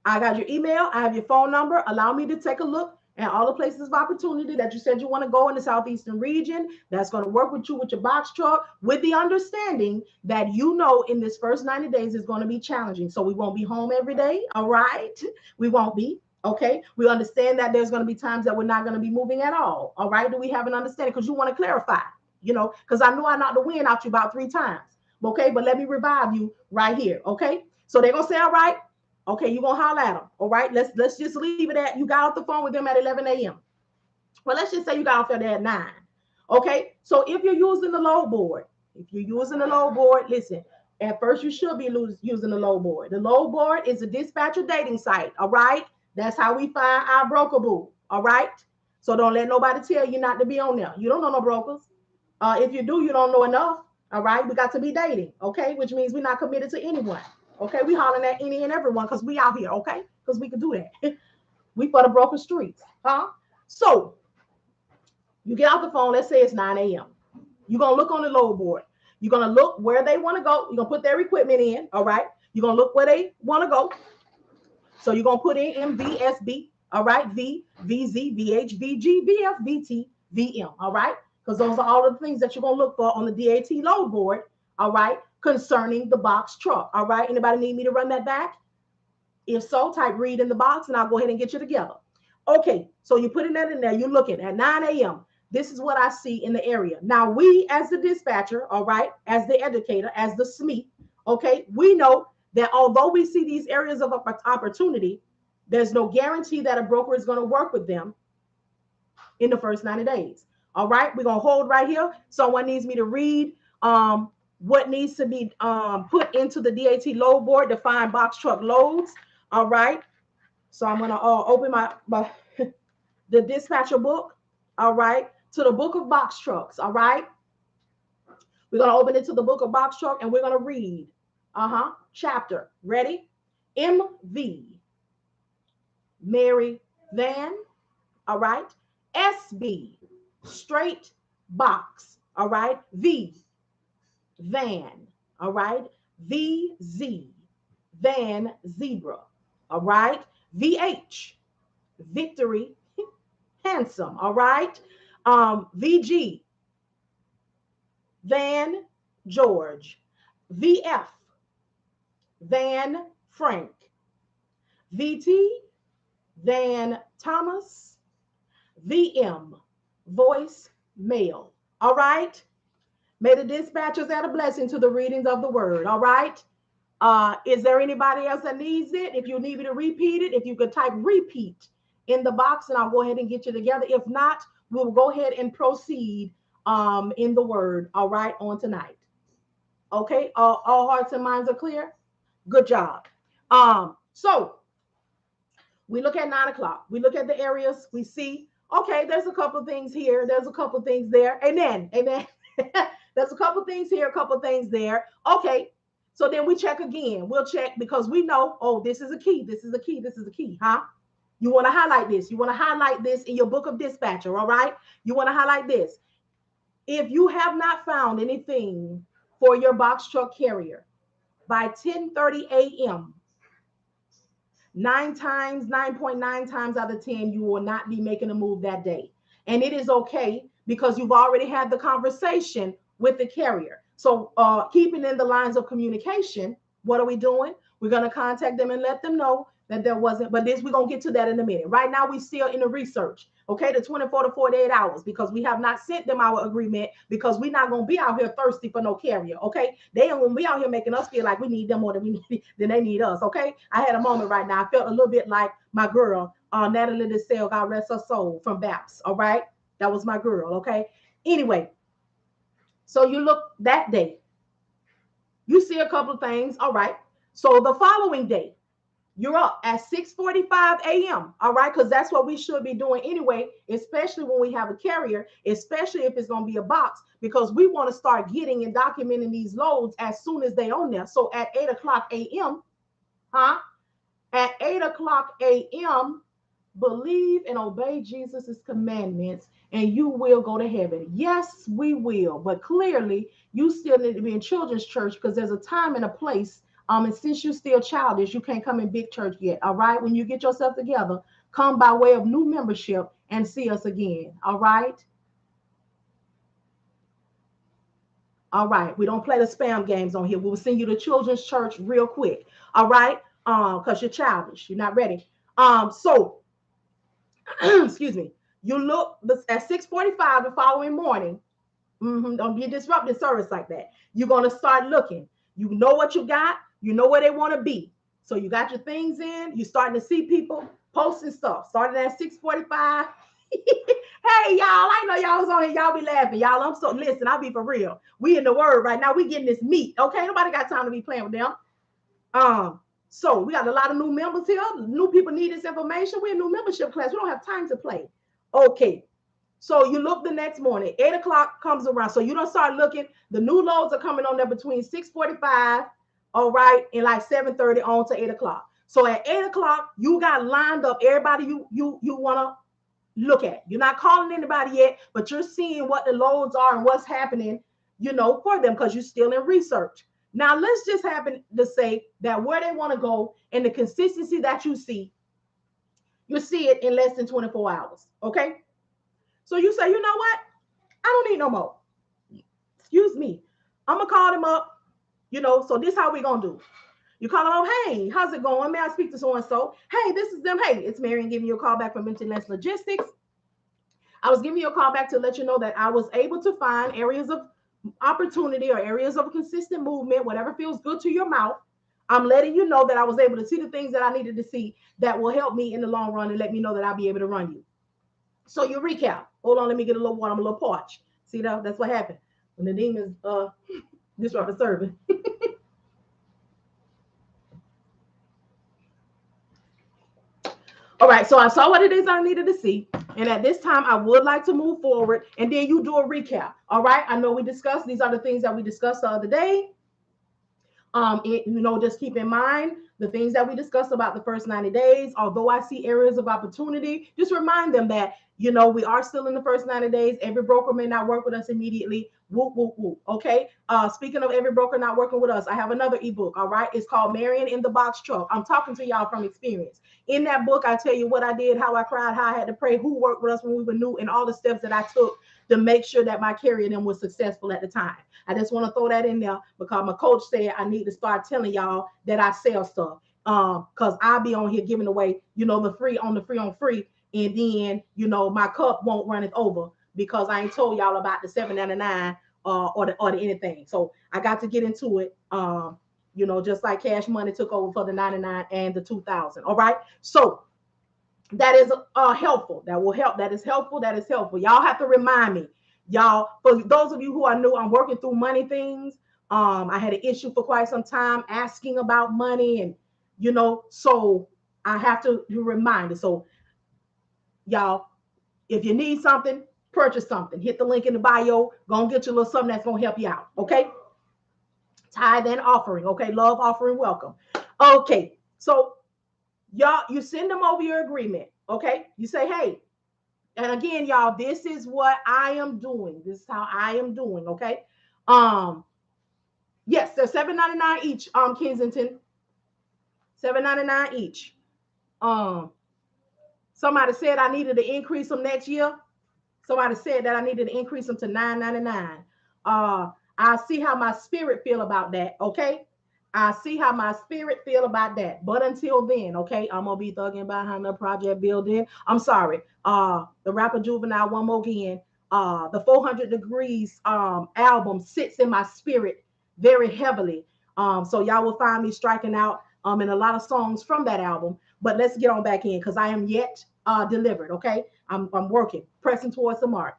I got your email. I have your phone number. Allow me to take a look and all the places of opportunity that you said you want to go in the southeastern region. That's going to work with you with your box truck, with the understanding that in this first 90 days is going to be challenging. So we won't be home every day. All right. We won't be. Okay. We understand that there's going to be times that we're not going to be moving at all. All right. Do we have an understanding? Because you want to clarify, because I know I knocked the wind out you about 3 times. Okay. But let me revive you right here. Okay. So they're going to say, all right. Okay, you're going to holler at them. All right, let's just leave it at you got off the phone with them at 11 a.m. Well, let's just say you got off there at 9. Okay, so if you're using the load board, listen, at first you should be using the load board. The load board is a dispatcher dating site. All right, that's how we find our broker boo. All right, so don't let nobody tell you not to be on there. You don't know no brokers. If you do, you don't know enough. All right, we got to be dating. Okay, which means we're not committed to anyone. Okay, we hollering at any and everyone because we out here, okay? Because we can do that. We for the broken streets, huh? So you get off the phone, let's say it's 9 a.m. You're going to look on the load board. You're going to look where they want to go. You're going to put their equipment in, all right? You're going to look where they want to go. So you're going to put in MVSB, all right? V, VZ, VH, VG, VF, VT, VM, all right? Because those are all the things that you're going to look for on the DAT load board, all right? Concerning the box truck. All right. Anybody need me to run that back? If so, type read in the box and I'll go ahead and get you together. Okay. So you're putting that in there. You're looking at 9 a.m. This is what I see in the area. Now, we as the dispatcher, all right, as the educator, as the SME, okay, we know that although we see these areas of opportunity, there's no guarantee that a broker is going to work with them in the first 90 days. All right. We're going to hold right here. Someone needs me to read what needs to be put into the DAT load board to find box truck loads. All right. So I'm going to open my the dispatcher book. All right. To the book of box trucks. All right. We're going to open it to the book of box truck and we're going to read. Chapter. Ready? MV. Mary Van. All right. SB. Straight box. All right. V. Van, all right, VZ, Van Zebra, all right, VH, Victory, Handsome, all right, VG, Van George, VF, Van Frank. VT, Van Thomas. VM, voice mail. All right. May the dispatchers add a blessing to the readings of the word. All right. Is there anybody else that needs it? If you need me to repeat it, if you could type repeat in the box, and I'll go ahead and get you together. If not, we'll go ahead and proceed in the word. All right, on tonight. Okay. All hearts and minds are clear. Good job. So we look at 9 o'clock. We look at the areas. We see, okay, there's a couple of things here. There's a couple of things there. Amen. Amen. There's a couple of things here, a couple of things there. Okay. So then we check again. We'll check because we know, oh, this is a key. This is a key. This is a key. Huh? You want to highlight this. You want to highlight this in your book of dispatcher. All right. You want to highlight this. If you have not found anything for your box truck carrier by 10:30 a.m., 9.9 times out of 10, you will not be making a move that day. And it is okay because you've already had the conversation with the carrier. So keeping in the lines of communication, what are we doing? We're going to contact them and let them know that there wasn't, but we're going to get to that in a minute. Right now, we're still in the research, okay, the 24 to 48 hours, because we have not sent them our agreement, because we're not going to be out here thirsty for no carrier, okay? They ain't going to be out here making us feel like we need them more than they need us, okay? I had a moment right now. I felt a little bit like my girl, Natalie DeSale, God rest her soul, from BAPS, all right? That was my girl, okay? Anyway, so you look that day, you see a couple of things, all right? So the following day, you're up at 6:45 a.m. All right, because that's what we should be doing anyway, especially when we have a carrier, especially if it's going to be a box, because we want to start getting and documenting these loads as soon as they on there. So at 8 o'clock a.m., at 8 o'clock a.m., believe and obey Jesus' commandments, and you will go to heaven. Yes, we will, but clearly you still need to be in children's church, because there's a time and a place. And since you're still childish, you can't come in big church yet. All right. When you get yourself together, come by way of new membership and see us again. All right. All right. We don't play the spam games on here. We'll send you to children's church real quick. All right. Because you're childish. You're not ready. So excuse me. You look at 6:45 the following morning. Don't be a disruptive service like that. You're going to start looking. You know what you got. You know where they want to be. So you got your things in. You're starting to see people posting stuff. Started at 6:45. Hey, y'all, I know y'all was on here. Y'all be laughing. Y'all, listen, I'll be for real. We in the word right now. We getting this meat. Okay, nobody got time to be playing with them. So we got a lot of new members here. New people need this information. We're in new membership class. We don't have time to play. Okay. So you look the next morning, 8 o'clock comes around. So you don't start looking. The new loads are coming on there between 6:45, all right, and like 7:30 on to 8 o'clock. So at 8 o'clock, you got lined up everybody you want to look at. You're not calling anybody yet, but you're seeing what the loads are and what's happening, for them, because you're still in research. Now, let's just happen to say that where they want to go and the consistency that you see it in less than 24 hours, okay? So you say, you know what? I don't need no more. Excuse me. I'm going to call them up, so this is how we're going to do. You call them up, hey, how's it going? May I speak to so-and-so? Hey, this is them. Hey, it's Marian giving you a call back from Emmteenestlogistics Logistics. I was giving you a call back to let you know that I was able to find areas of opportunity or areas of consistent movement, whatever feels good to your mouth. I'm letting you know that I was able to see the things that I needed to see that will help me in the long run and let me know that I'll be able to run you. So you recap. Hold on, let me get a little water. I'm a little parched. See that? That's what happened when the demons disrupt the service. All right, so I saw what it is I needed to see. And at this time, I would like to move forward. And then you do a recap. All right, I know we discussed, these are the things that we discussed the other day. Just keep in mind, the things that we discussed about the first 90 days. Although I see areas of opportunity, just remind them that, we are still in the first 90 days. Every broker may not work with us immediately. Whoop, whoop, whoop. Okay. Speaking of every broker not working with us, I have another ebook. All right. It's called Marian in the Box Truck. I'm talking to y'all from experience. In that book, I tell you what I did, how I cried, how I had to pray, who worked with us when we were new, and all the steps that I took to make sure that my carrier them was successful at the time. I just want to throw that in there because my coach said I need to start telling y'all that I sell stuff. Because I'll be on here giving away, the free on the free on free. And then, my cup won't run it over because I ain't told y'all about the $7.99 or the anything. So I got to get into it. Just like Cash Money took over for the 99 and the 2000. All right. So that is helpful. That will help. That is helpful. That is helpful. Y'all have to remind me. Y'all, for those of you who are new, I'm working through money things. I had an issue for quite some time asking about money, and so I have to remind it. So y'all, if you need something, purchase something. Hit the link in the bio. Go and get you a little something that's gonna help you out. Okay. Tithe and offering. Okay. Love, offering, welcome. Okay. So y'all, you send them over your agreement. Okay. You say, hey, and again, y'all, this is what I am doing. This is how I am doing. Okay. Yes, they're $7.99 each. Kensington, $7.99 each. Somebody said I needed to increase them next year. Somebody said that I needed to increase them to $9.99. I see how my spirit feel about that. Okay. I see how my spirit feel about that. But until then, okay, I'm gonna be thugging behind the project building. I'm sorry. The rapper Juvenile, one more again. The 400 Degrees album sits in my spirit very heavily. So y'all will find me striking out in a lot of songs from that album. But let's get on back in because I am yet delivered. Okay, I'm working, pressing towards the mark.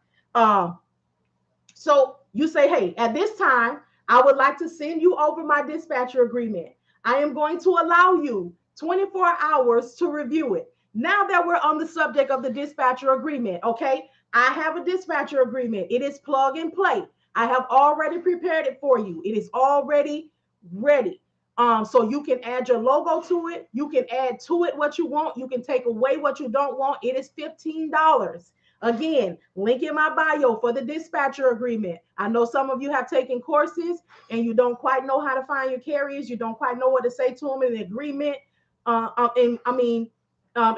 So you say, hey, at this time, I would like to send you over my dispatcher agreement. I am going to allow you 24 hours to review it. Now that we're on the subject of the dispatcher agreement, okay, I have a dispatcher agreement. It is plug and play. I have already prepared it for you. It is already ready. So you can add your logo to it. You can add to it what you want. You can take away what you don't want. It is $15. Again, link in my bio for the dispatcher agreement. I know some of you have taken courses and you don't quite know how to find your carriers. You don't quite know what to say to them in the agreement. In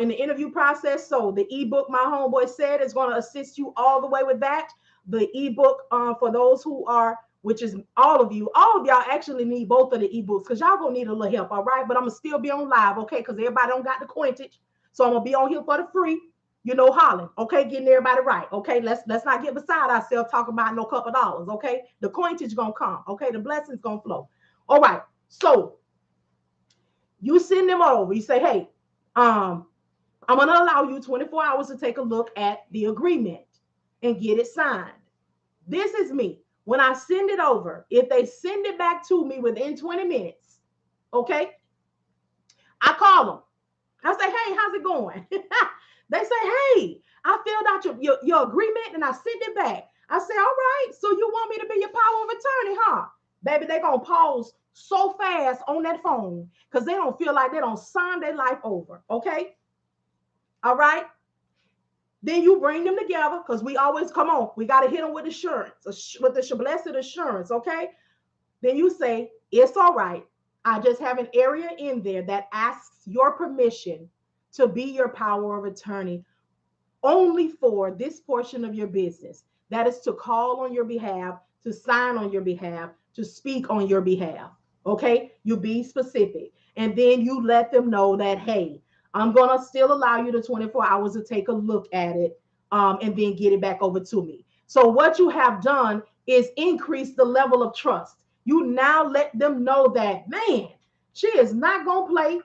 the interview process. So the ebook my homeboy said is going to assist you all the way with that. The ebook for those who are, which is all of y'all actually need both of the ebooks because y'all gonna need a little help, all right? But I'm gonna still be on live, okay? Because everybody don't got the quintage, so I'm gonna be on here for the free, hollering, okay? Getting everybody right, okay? Let's not get beside ourselves talking about no couple dollars, okay? The quintage gonna come, okay? The blessings gonna flow. All right, so you send them over. You say, hey, I'm gonna allow you 24 hours to take a look at the agreement and get it signed. This is me. When I send it over, if they send it back to me within 20 minutes, okay, I call them. I say, hey, how's it going? They say, hey, I filled out your agreement and I sent it back. I say, all right, so you want me to be your power of attorney, huh? Baby, they're going to pause so fast on that phone because they don't feel like they don't sign their life over, okay? All right? Then you bring them together because we always come on. We got to hit them with assurance, with the blessed assurance, okay? Then you say, it's all right. I just have an area in there that asks your permission to be your power of attorney only for this portion of your business. That is to call on your behalf, to sign on your behalf, to speak on your behalf, okay? You be specific. And then you let them know that, hey, I'm going to still allow you the 24 hours to take a look at it and then get it back over to me. So what you have done is increase the level of trust. You now let them know that, man, she is not going to play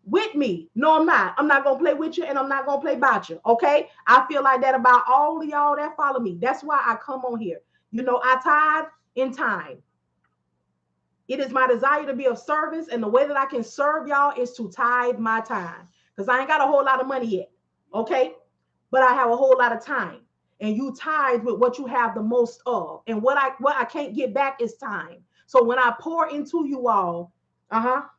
with me. No, I'm not. I'm not going to play with you and I'm not going to play about you. Okay. I feel like that about all of y'all that follow me. That's why I come on here. I tithe in time. It is my desire to be of service. And the way that I can serve y'all is to tithe my time. Because I ain't got a whole lot of money yet, okay? But I have a whole lot of time. And you tithe with what you have the most of. And what I can't get back is time. So when I pour into you all,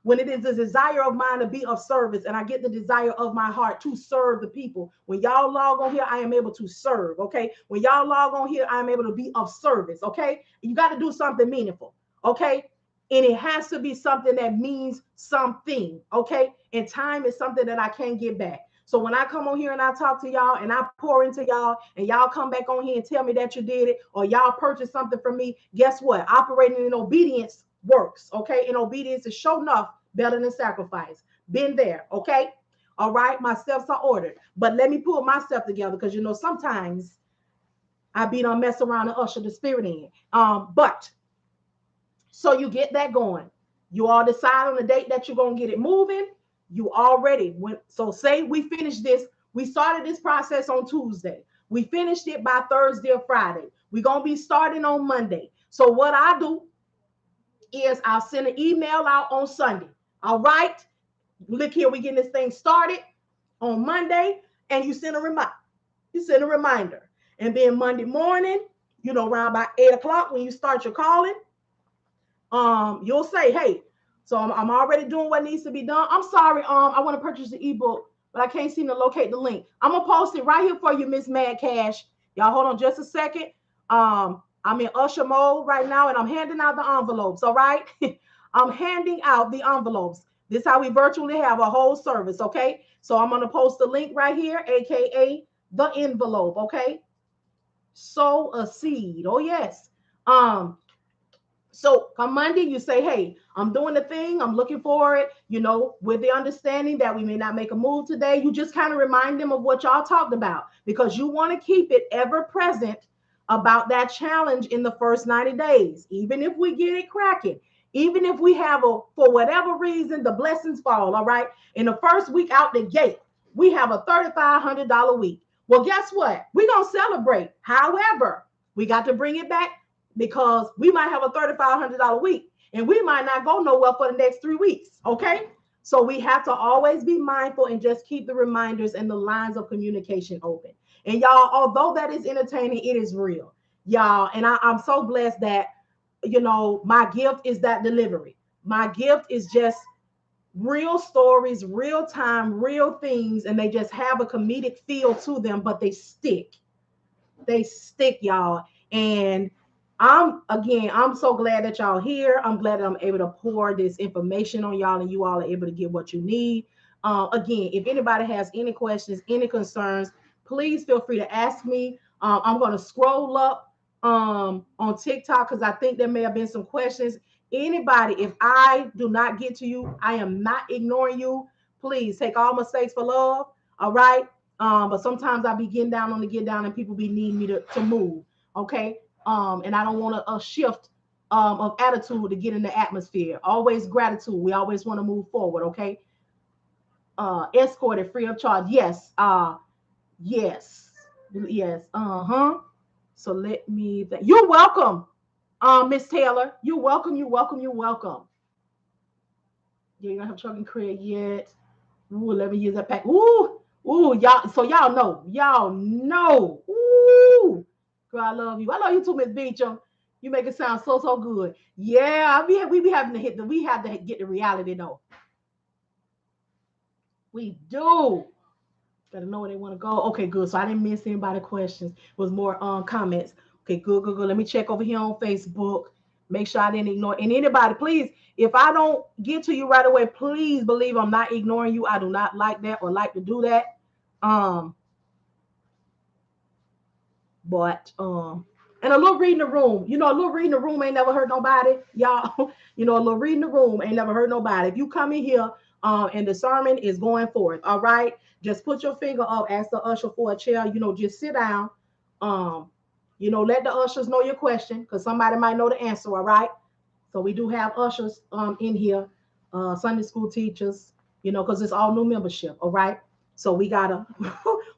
When it is the desire of mine to be of service, and I get the desire of my heart to serve the people. When y'all log on here, I am able to serve. Okay. When y'all log on here, I am able to be of service. Okay. You got to do something meaningful. Okay. And it has to be something that means something. Okay. And time is something that I can't get back. So when I come on here and I talk to y'all and I pour into y'all and y'all come back on here and tell me that you did it or y'all purchased something from me, guess what? Operating in obedience works, okay? And obedience is sure enough better than sacrifice. Been there, okay? All right, my steps are ordered. But let me pull myself together because, you know, sometimes I be done mess around and usher the spirit in. But so you get that going. You all decide on the date that you're going to get it moving. You already went. So say we finished this. We started this process on Tuesday. We finished it by Thursday or Friday. We're going to be starting on Monday. So what I do is I'll send an email out on Sunday. All right. Look here, we getting this thing started on Monday, and you send a reminder. You send a reminder. And then Monday morning, you know, around about 8 o'clock when you start your calling, you'll say, hey, so I'm already doing what needs to be done. I'm sorry, I want to purchase the ebook, but I can't seem to locate the link. I'm gonna post it right here for you, Miss Mad Cash. Y'all hold on just a second. I'm in usher mode right now, and I'm handing out the envelopes. All right, I'm handing out the envelopes. This is how we virtually have a whole service. Okay, so I'm gonna post the link right here, aka the envelope. Okay, sow a seed. Oh yes. So come Monday, you say, hey, I'm doing the thing. I'm looking for it, you know, with the understanding that we may not make a move today. You just kind of remind them of what y'all talked about because you want to keep it ever present about that challenge in the first 90 days. Even if we get it cracking, even if we have for whatever reason, the blessings fall, all right? In the first week out the gate, we have a $3,500 week. Well, guess what? We're going to celebrate. However, we got to bring it back because we might have a $3,500 week and we might not go nowhere for the next 3 weeks. Okay. So we have to always be mindful and just keep the reminders and the lines of communication open. And y'all, although that is entertaining, it is real, y'all. And I'm so blessed that, you know, my gift is that delivery. My gift is just real stories, real time, real things. And they just have a comedic feel to them, but they stick. They stick, y'all. And I'm so glad that y'all here. I'm glad that I'm able to pour this information on y'all and you all are able to get what you need. Again, if anybody has any questions, any concerns, please feel free to ask me. I'm going to scroll up on TikTok because I think there may have been some questions. Anybody, if I do not get to you, I am not ignoring you. Please take all mistakes for love. All right. But sometimes I be getting down on the get down and people be needing me to move. Okay. And I don't want a shift of attitude to get in the atmosphere. Always gratitude. We always want to move forward. Okay. Escorted free of charge. Yes. Yes. Yes. So let me you're welcome. Miss Taylor. You're welcome. You're welcome. You're welcome. Yeah, you don't have truck and credit yet. Ooh, 11 years that pack. Ooh, y'all. So y'all know. Y'all know. Ooh. Girl, I love you. I love you too, Miss Beecham. You make it sound so good. Yeah, we be having to we have to get the reality though. We do. Gotta know where they want to go. Okay, good. So I didn't miss anybody questions. It was more comments. Okay, good. Let me check over here on Facebook. Make sure I didn't ignore. And anybody, please, if I don't get to you right away, please believe I'm not ignoring you. I do not like that or like to do that. But and a little reading the room, you know, a little reading the room ain't never hurt nobody, y'all. You know, a little reading the room ain't never hurt nobody. If you come in here and the sermon is going forth, all right, just put your finger up, ask the usher for a chair, you know, just sit down. You know, let the ushers know your question because somebody might know the answer, all right. So we do have ushers in here, Sunday school teachers, you know, because it's all new membership, all right. So we gotta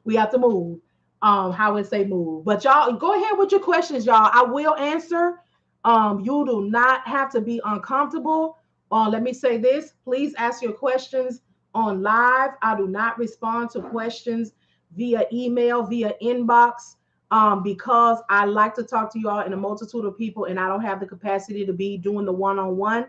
we have to move. How it say move. But y'all go ahead with your questions, y'all. I will answer. You do not have to be uncomfortable. Let me say this. Please ask your questions on live. I do not respond to questions via email, via inbox, because I like to talk to y'all in a multitude of people and I don't have the capacity to be doing the one-on-one.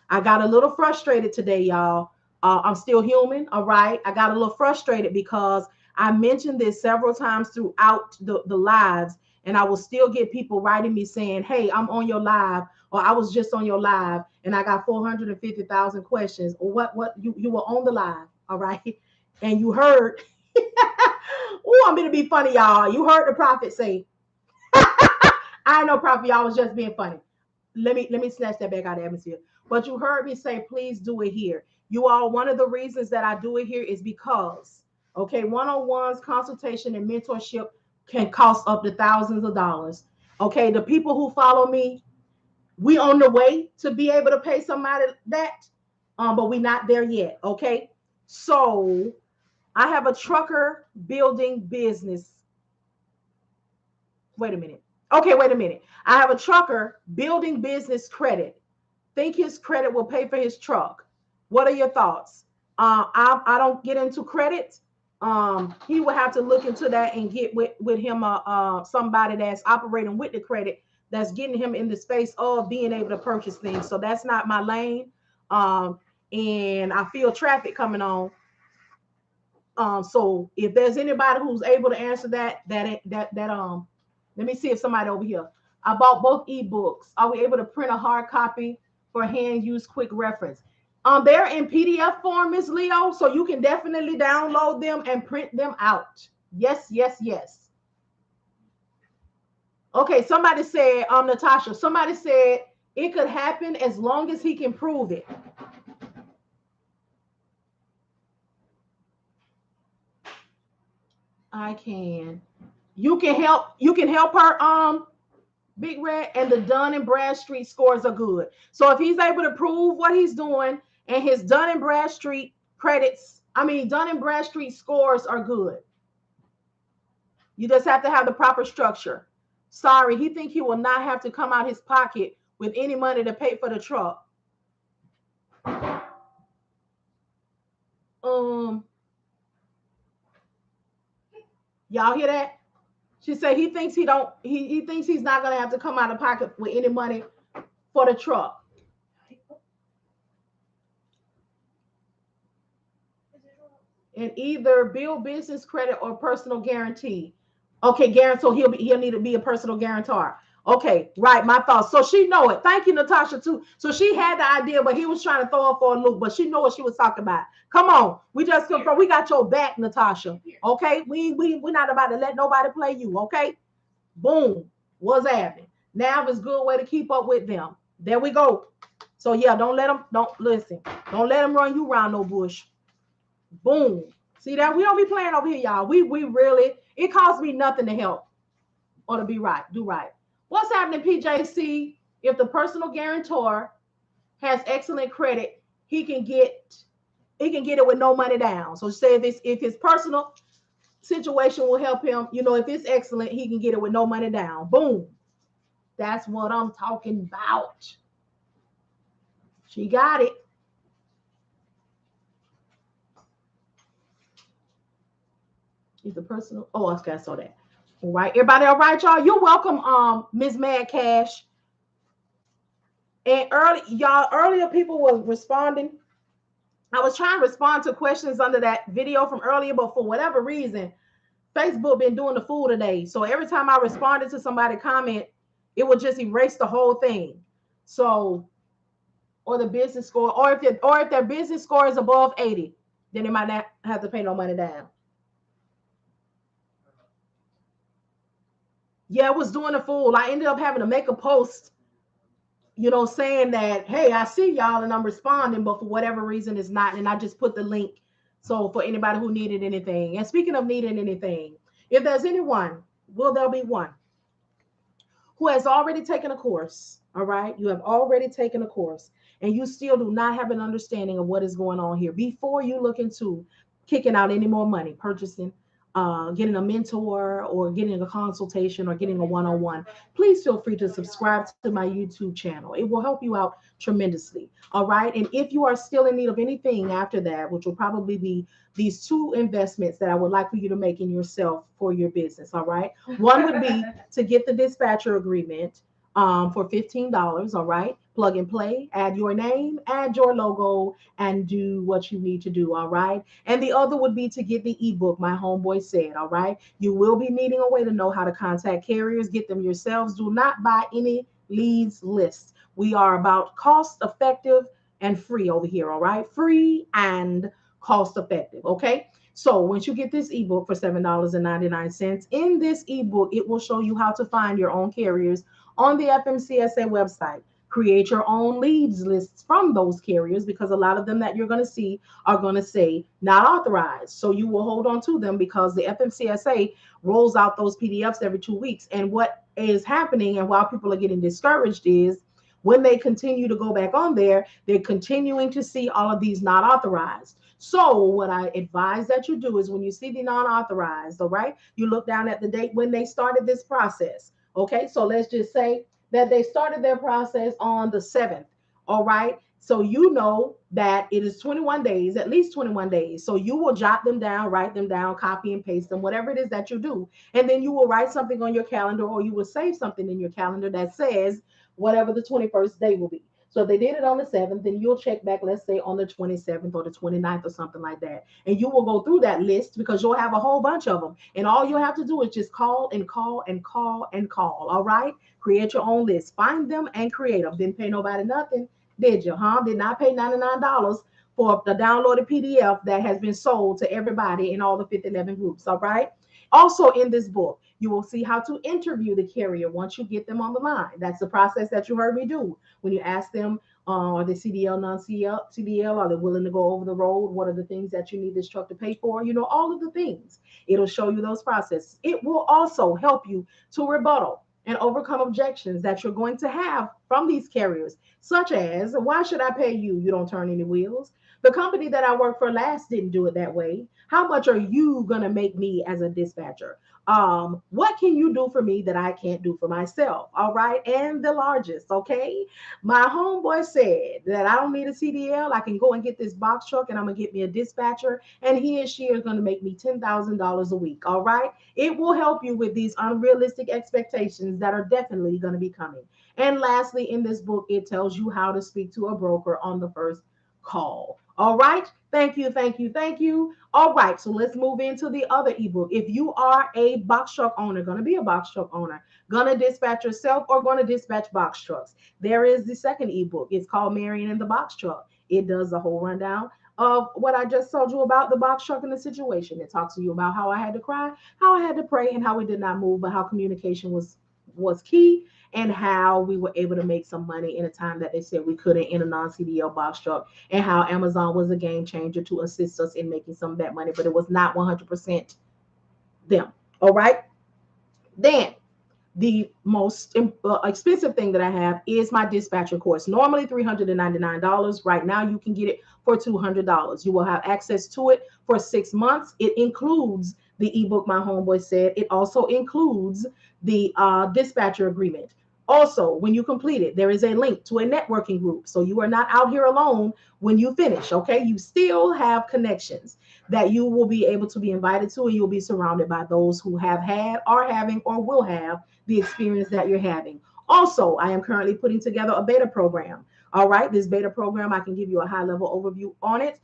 I got a little frustrated today, y'all. I'm still human, all right? I got a little frustrated because I mentioned this several times throughout the lives, and I will still get people writing me saying, hey, I'm on your live, or I was just on your live, and I got 450,000 questions, or what you were on the live, all right? And you heard, oh, I'm gonna be funny, y'all. You heard the prophet say, I know, prophet, y'all was just being funny. Let me snatch that back out of the atmosphere. But you heard me say, please do it here. You all, one of the reasons that I do it here is because, okay, one-on-ones, consultation, and mentorship can cost up to thousands of dollars. Okay, the people who follow me, we on the way to be able to pay somebody that, but we not there yet. Okay, so I have a trucker building business. Wait a minute. Okay, wait a minute. I have a trucker building business credit. Think his credit will pay for his truck. What are your thoughts? I don't get into credit. He will have to look into that and get with him somebody that's operating with the credit, that's getting him in the space of being able to purchase things. So that's not my lane. And I feel traffic coming on. So if there's anybody who's able to answer that, let me see if somebody over here. I bought both ebooks. Are we able to print a hard copy for hand use quick reference? They're in PDF form, Miss Leo, so you can definitely download them and print them out. Yes, yes, yes. Okay, somebody said, Natasha, somebody said it could happen as long as he can prove it. I can. You can help her, Big Red, and the Dun and Bradstreet scores are good. So if he's able to prove what he's doing and his Dun and Bradstreet Dun and Bradstreet scores are good. You just have to have the proper structure. Sorry, he think he will not have to come out his pocket with any money to pay for the truck. Y'all hear that? She said he thinks he thinks he's not gonna have to come out of pocket with any money for the truck. And either build business credit or personal guarantee. Okay, guarantor. He'll need to be a personal guarantor. Okay, right. My thoughts. So she know it. Thank you, Natasha, too. So she had the idea, but he was trying to throw her for a loop. But she know what she was talking about. Come on, we just confirm. We got your back, Natasha. Okay, we're not about to let nobody play you. Okay, boom. What's happening? Now is a good way to keep up with them. There we go. So yeah, don't let them. Don't listen. Don't let them run you around no bush. Boom. See that? We don't be playing over here, y'all. We really, it costs me nothing to help or to be right, do right. What's happening, PJC? If the personal guarantor has excellent credit, he can get it with no money down. So say if his personal situation will help him, if it's excellent, he can get it with no money down. Boom. That's what I'm talking about. She got it. Is the personal? Oh, okay, I saw that. All right, everybody, all right, y'all. You're welcome, Ms. Mad Cash. And earlier people were responding. I was trying to respond to questions under that video from earlier, but for whatever reason, Facebook been doing the fool today. So every time I responded to somebody comment, it would just erase the whole thing. So, or the business score, or if their business score is above 80, then they might not have to pay no money down. Yeah, it was doing the fool. I ended up having to make a post, saying that, hey, I see y'all and I'm responding, but for whatever reason it's not. And I just put the link. So for anybody who needed anything. And speaking of needing anything, if there's anyone, there'll be one who has already taken a course. All right. You have already taken a course and you still do not have an understanding of what is going on here before you look into kicking out any more money, purchasing, getting a mentor or getting a consultation or getting a one-on-one, please feel free to subscribe to my YouTube channel. It will help you out tremendously. All right. And if you are still in need of anything after that, which will probably be these two investments that I would like for you to make in yourself for your business. All right. One would be to get the dispatcher agreement for $15. All right. plug and play, add your name, add your logo, and do what you need to do. All right. And the other would be to get the ebook, My Homeboy Said. All right. You will be needing a way to know how to contact carriers, get them yourselves. Do not buy any leads lists. We are about cost effective and free over here. All right. Free and cost effective. Okay. So once you get this ebook for $7.99, in this ebook, it will show you how to find your own carriers on the FMCSA website. Create your own leads lists from those carriers because a lot of them that you're going to see are going to say not authorized. So you will hold on to them because the FMCSA rolls out those PDFs every 2 weeks. And what is happening and while people are getting discouraged is when they continue to go back on there, they're continuing to see all of these not authorized. So what I advise that you do is when you see the non-authorized, all right, you look down at the date when they started this process. Okay, so let's just say that they started their process on the 7th. All right. So you know that it is 21 days, at least 21 days. So you will jot them down, write them down, copy and paste them, whatever it is that you do. And then you will write something on your calendar or you will save something in your calendar that says whatever the 21st day will be. So if they did it on the 7th, then you'll check back, let's say on the 27th or the 29th or something like that. And you will go through that list because you'll have a whole bunch of them. And all you have to do is just call and call and call and call. All right. Create your own list. Find them and create them. Didn't pay nobody nothing, did you? Huh? Did not pay $99 for the downloaded PDF that has been sold to everybody in all the 511 groups. All right. Also in this book, you will see how to interview the carrier once you get them on the line. That's the process that you heard me do. When you ask them, are they CDL, non-CDL? Are they willing to go over the road? What are the things that you need this truck to pay for? You know, all of the things. It'll show you those processes. It will also help you to rebuttal and overcome objections that you're going to have from these carriers, such as, why should I pay you? You don't turn any wheels. The company that I worked for last didn't do it that way. How much are you going to make me as a dispatcher? What can you do for me that I can't do for myself? All right. And the largest, okay. My homeboy said that I don't need a CDL. I can go and get this box truck and I'm going to get me a dispatcher and he and she is going to make me $10,000 a week. All right. It will help you with these unrealistic expectations that are definitely going to be coming. And lastly, in this book, it tells you how to speak to a broker on the first call. All right. Thank you. Thank you. Thank you. All right. So let's move into the other ebook. If you are a box truck owner, going to be a box truck owner, going to dispatch yourself or going to dispatch box trucks, there is the second ebook. It's called Marian and the Box Truck. It does a whole rundown of what I just told you about the box truck and the situation. It talks to you about how I had to cry, how I had to pray, and how we did not move, but how communication was key and how we were able to make some money in a time that they said we couldn't in a non-CDL box truck, and how Amazon was a game changer to assist us in making some of that money, but it was not 100% them. All right. Then the most expensive thing that I have is my dispatcher course. Normally $399. Right now you can get it for $200. You will have access to it for 6 months. It includes the ebook My Homeboy Said. It also includes the dispatcher agreement. Also, when you complete it, there is a link to a networking group. So you are not out here alone when you finish, okay? You still have connections that you will be able to be invited to, and you'll be surrounded by those who have had, are having, or will have the experience that you're having. Also, I am currently putting together a beta program. All right, this beta program, I can give you a high level overview on it.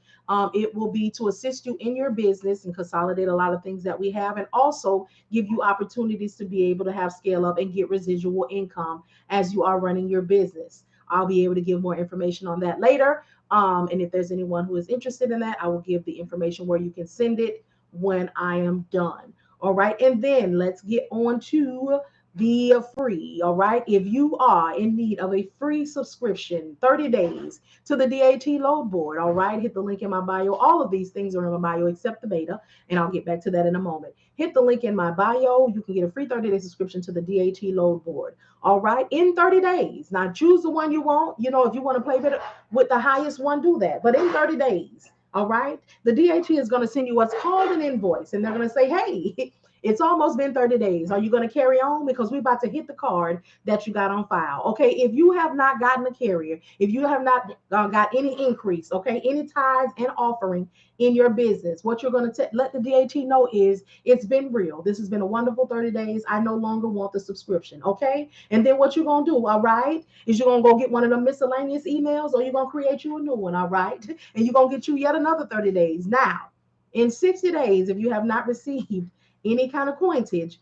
It will be to assist you in your business and consolidate a lot of things that we have, and also give you opportunities to be able to have scale up and get residual income as you are running your business. I'll be able to give more information on that later. And if there's anyone who is interested in that, I will give the information where you can send it when I am done. All right. And then let's get on to the free. All right. If you are in need of a free subscription, 30 days to the DAT load board, all right, hit the link in my bio. All of these things are in my bio except the beta, and I'll get back to that in a moment. Hit the link in my bio. You can get a free 30-day subscription to the DAT load board. All right, in 30 days. Now choose the one you want. You know, if you want to play better with the highest one, do that. But in 30 days, all right, the DAT is going to send you what's called an invoice, and they're going to say, hey, It's almost been 30 days. Are you going to carry on? Because we're about to hit the card that you got on file. Okay. If you have not gotten a carrier, if you have not got any increase, okay, any tithes and offering in your business, what you're going to let the DAT know is it's been real. This has been a wonderful 30 days. I no longer want the subscription. Okay. And then what you're going to do, all right, is you're going to go get one of the miscellaneous emails, or you're going to create you a new one. All right. And you're going to get you yet another 30 days. Now, in 60 days, if you have not received any kind of coinage,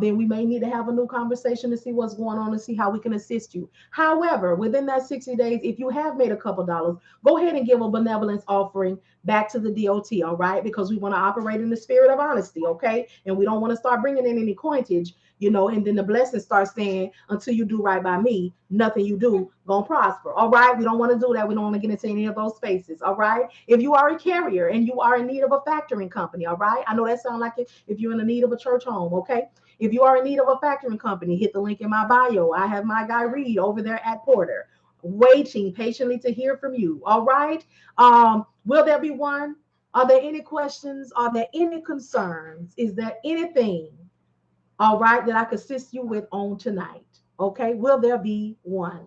then we may need to have a new conversation to see what's going on and see how we can assist you. However, within that 60 days, if you have made a couple dollars, go ahead and give a benevolence offering back to the DOT, all right? Because we want to operate in the spirit of honesty, okay? And we don't want to start bringing in any coinage, and then the blessing starts saying, until you do right by me, nothing you do gonna prosper. All right. We don't want to do that. We don't want to get into any of those spaces. All right. If you are a carrier and you are in need of a factoring company, all right. I know that sounds like it if you're in the need of a church home. Okay. If you are in need of a factoring company, hit the link in my bio. I have my guy Reed over there at Porter, waiting patiently to hear from you. All right. Will there be one? Are there any questions? Are there any concerns? Is there anything, all right, that I could assist you with on tonight? Okay. Will there be one?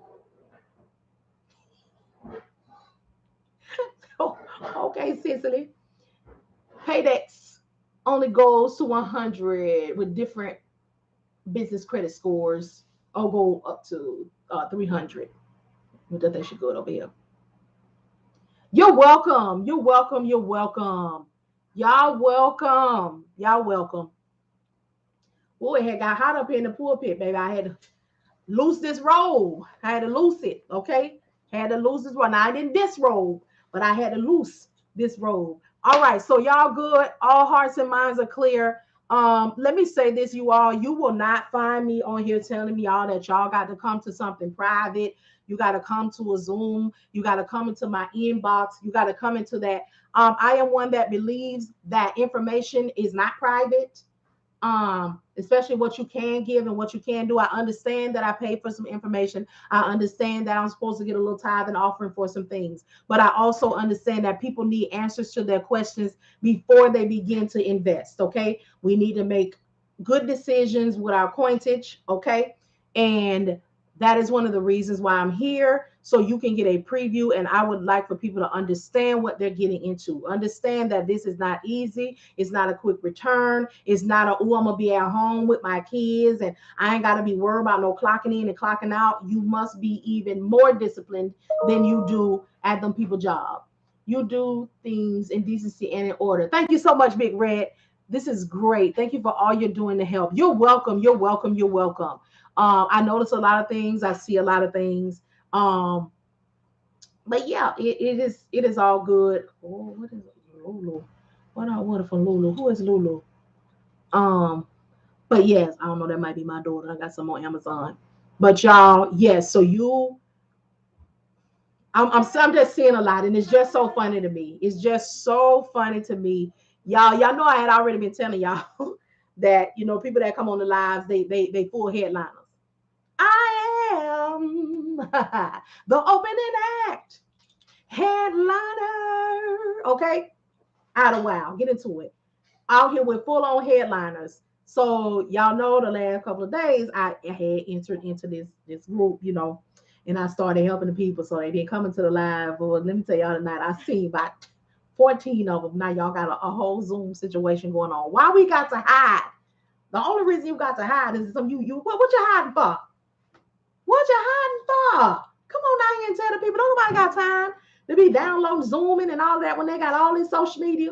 Oh, okay, Cicely. Paydex only goes to 100 with different business credit scores, or go up to 300. But that they should go over here. You're welcome. You're welcome. You're welcome. Y'all welcome. Y'all welcome. Oh, it had got hot up in the pulpit, baby. I had to loose this robe. I had to loose it. Okay. Had to loose this robe. Now I didn't disrobe, but I had to loose this robe. All right. So y'all good. All hearts and minds are clear. Let me say this, you all. You will not find me on here telling me all that y'all got to come to something private. You got to come to a Zoom. You got to come into my inbox. You got to come into that. I am one that believes that information is not private. Especially what you can give and what you can do. I understand that I pay for some information. I understand that I'm supposed to get a little tithe and offering for some things, but I also understand that people need answers to their questions before they begin to invest. Okay. We need to make good decisions with our coinage. Okay. And that is one of the reasons why I'm here, so you can get a preview. And I would like for people to understand what they're getting into. Understand that this is not easy. It's not a quick return. It's not I'm going to be at home with my kids and I ain't got to be worried about no clocking in and clocking out. You must be even more disciplined than you do at them people job. You do things in decency and in order. Thank you so much, Big Red. This is great. Thank you for all you're doing to help. You're welcome. You're welcome. You're welcome. I notice a lot of things. I see a lot of things. But yeah, it is all good. Oh, what is it? Lulu? What I wanted from Lulu? Who is Lulu? But yes, I don't know. That might be my daughter. I got some on Amazon. But y'all, yes. So I'm just seeing a lot, and it's just so funny to me. It's just so funny to me, y'all know I had already been telling y'all that people that come on the lives, they full headliners. I am the opening act headliner. Okay, out of wow, get into it. Out here with full on headliners. So y'all know the last couple of days I had entered into this group, and I started helping the people. So they didn't come into the live. But let me tell y'all tonight, I seen about 14 of them. Now y'all got a whole Zoom situation going on. Why we got to hide? The only reason you got to hide is what you hiding for? What you hiding for? Come on out here and tell the people. Don't nobody got time to be downloading, zooming, and all that when they got all this social media.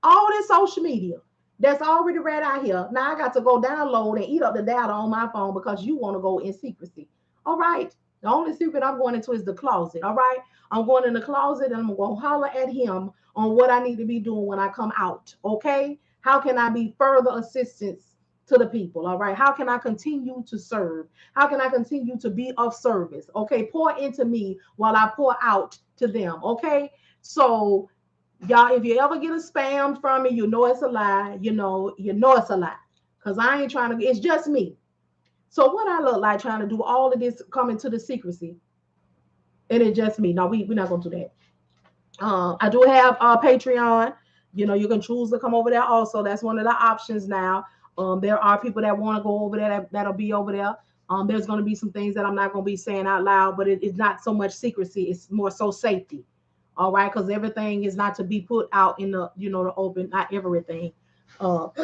All this social media that's already right out here. Now I got to go download and eat up the data on my phone because you want to go in secrecy. All right. The only secret I'm going into is the closet. All right. I'm going in the closet and I'm going to holler at him on what I need to be doing when I come out. Okay. How can I be further assistance to the people? All right. How can I continue to serve? How can I continue to be of service? Okay. Pour into me while I pour out to them. Okay. So y'all, if you ever get a spam from me, it's a lie. You know it's a lie. Because I ain't trying to, it's just me. So what I look like trying to do all of this coming to the secrecy. And it's just me. No, we're not going to do that. I do have Patreon. You can choose to come over there also. That's one of the options now. There are people that want to go over there that'll be over there. There's going to be some things that I'm not going to be saying out loud, but it's not so much secrecy. It's more so safety. All right. Because everything is not to be put out in the, the open, not everything. But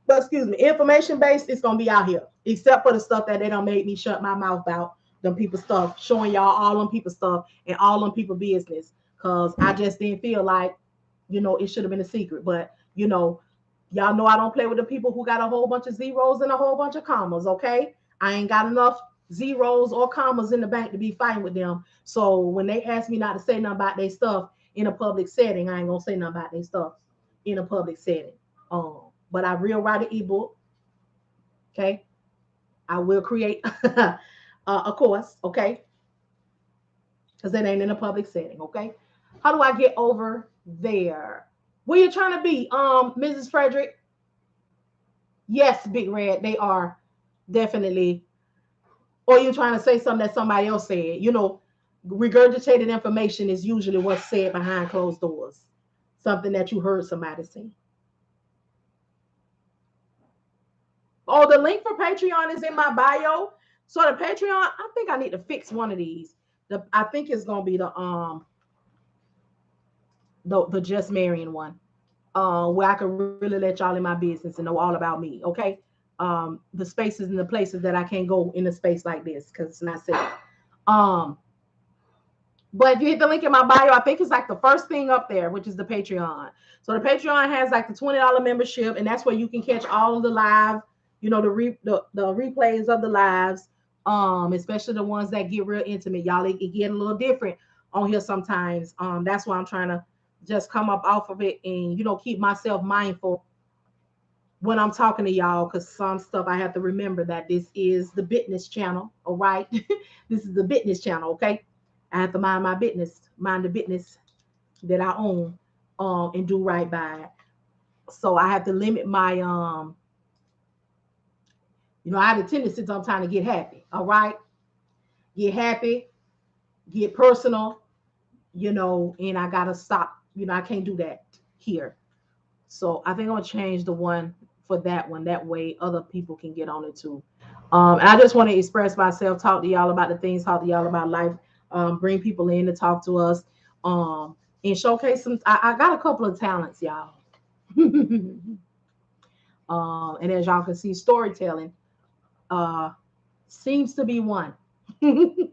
excuse me, information based, it's going to be out here, except for the stuff that they don't make me shut my mouth about. Them people stuff, showing y'all all them people stuff and all them people business. Because I just didn't feel like, it should have been a secret. But, y'all know I don't play with the people who got a whole bunch of zeros and a whole bunch of commas, okay? I ain't got enough zeros or commas in the bank to be fighting with them. So when they ask me not to say nothing about their stuff in a public setting, I ain't gonna say nothing about their stuff in a public setting. But I will write an ebook, okay? I will create a course, okay? Because it ain't in a public setting, okay? How do I get over there? Where you trying to be, Mrs. Frederick? Yes, Big Red, they are definitely. Or you trying to say something that somebody else said. Regurgitated information is usually what's said behind closed doors. Something that you heard somebody say. Oh, the link for Patreon is in my bio. So the Patreon, I think I need to fix one of these. I think it's gonna be the Just Marian one. Where I can really let y'all in my business and know all about me, okay? The spaces and the places that I can't go in a space like this because it's not safe. But if you hit the link in my bio, I think it's like the first thing up there, which is the Patreon. So the Patreon has like the $20 membership, and that's where you can catch all of the live, the replays of the lives, especially the ones that get real intimate. Y'all, it get a little different on here sometimes. That's why I'm trying to just come up off of it and, keep myself mindful when I'm talking to y'all, because some stuff I have to remember that this is the business channel, all right? This is the business channel, okay? I have to mind my business, mind the business that I own, and do right by it. So I have to limit my, I have a tendency sometimes to get happy, all right? Get happy, get personal, and I got to stop. I can't do that here. So I think I'm going to change the one for that one. That way other people can get on it too. And I just want to express myself, talk to y'all about the things, talk to y'all about life, bring people in to talk to us, and showcase some. I got a couple of talents, y'all. And as y'all can see, storytelling seems to be one. But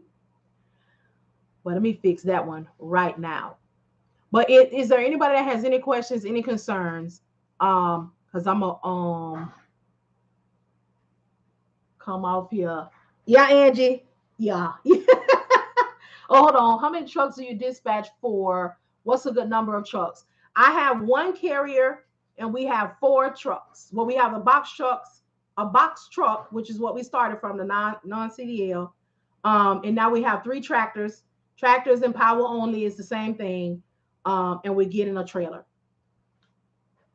let me fix that one right now. But is there anybody that has any questions, any concerns? Because I'm gonna come off here. Yeah, Angie. Yeah. Oh, hold on. How many trucks do you dispatch for? What's a good number of trucks? I have one carrier and we have 4 trucks. Well, we have a box truck, which is what we started from, the non-CDL. And now we have 3 tractors. Tractors and power only is the same thing. And we're getting a trailer.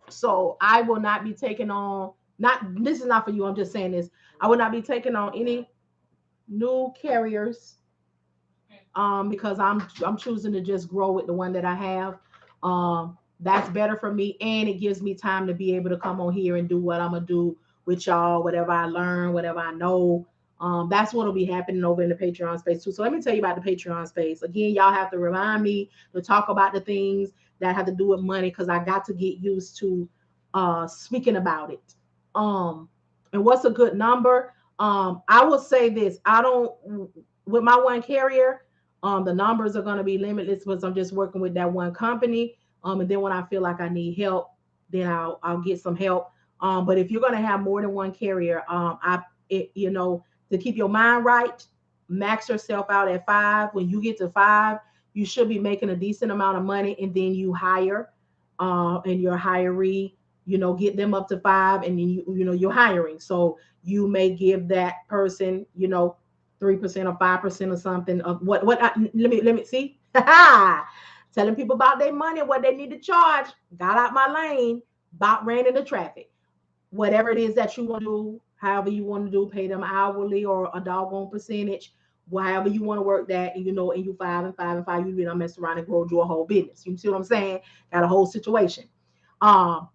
So I will not be taking on, this is not for you, I'm just saying this. I will not be taking on any new carriers because I'm choosing to just grow with the one that I have. That's better for me, and it gives me time to be able to come on here and do what I'm gonna do with y'all, whatever I learn, whatever I know. That's what will be happening over in the Patreon space too. So let me tell you about the Patreon space. Again, y'all have to remind me to talk about the things that have to do with money, because I got to get used to speaking about it. And what's a good number? I will say this. With my one carrier, the numbers are going to be limitless because I'm just working with that one company. And then when I feel like I need help, then I'll get some help. But if you're going to have more than one carrier, to keep your mind right, max yourself out at 5. When you get to 5, you should be making a decent amount of money, and then you hire, and your hiree, get them up to 5, and then you're hiring. So you may give that person, 3% or 5% or something of what. Let me see. Telling people about their money, what they need to charge. Got out my lane, about ran into traffic. Whatever it is that you want to do, however you want to do, pay them hourly or a doggone percentage, however you want to work that, and and you 5 and 5 and 5, mess around and grow your whole business. You see what I'm saying? Got a whole situation. But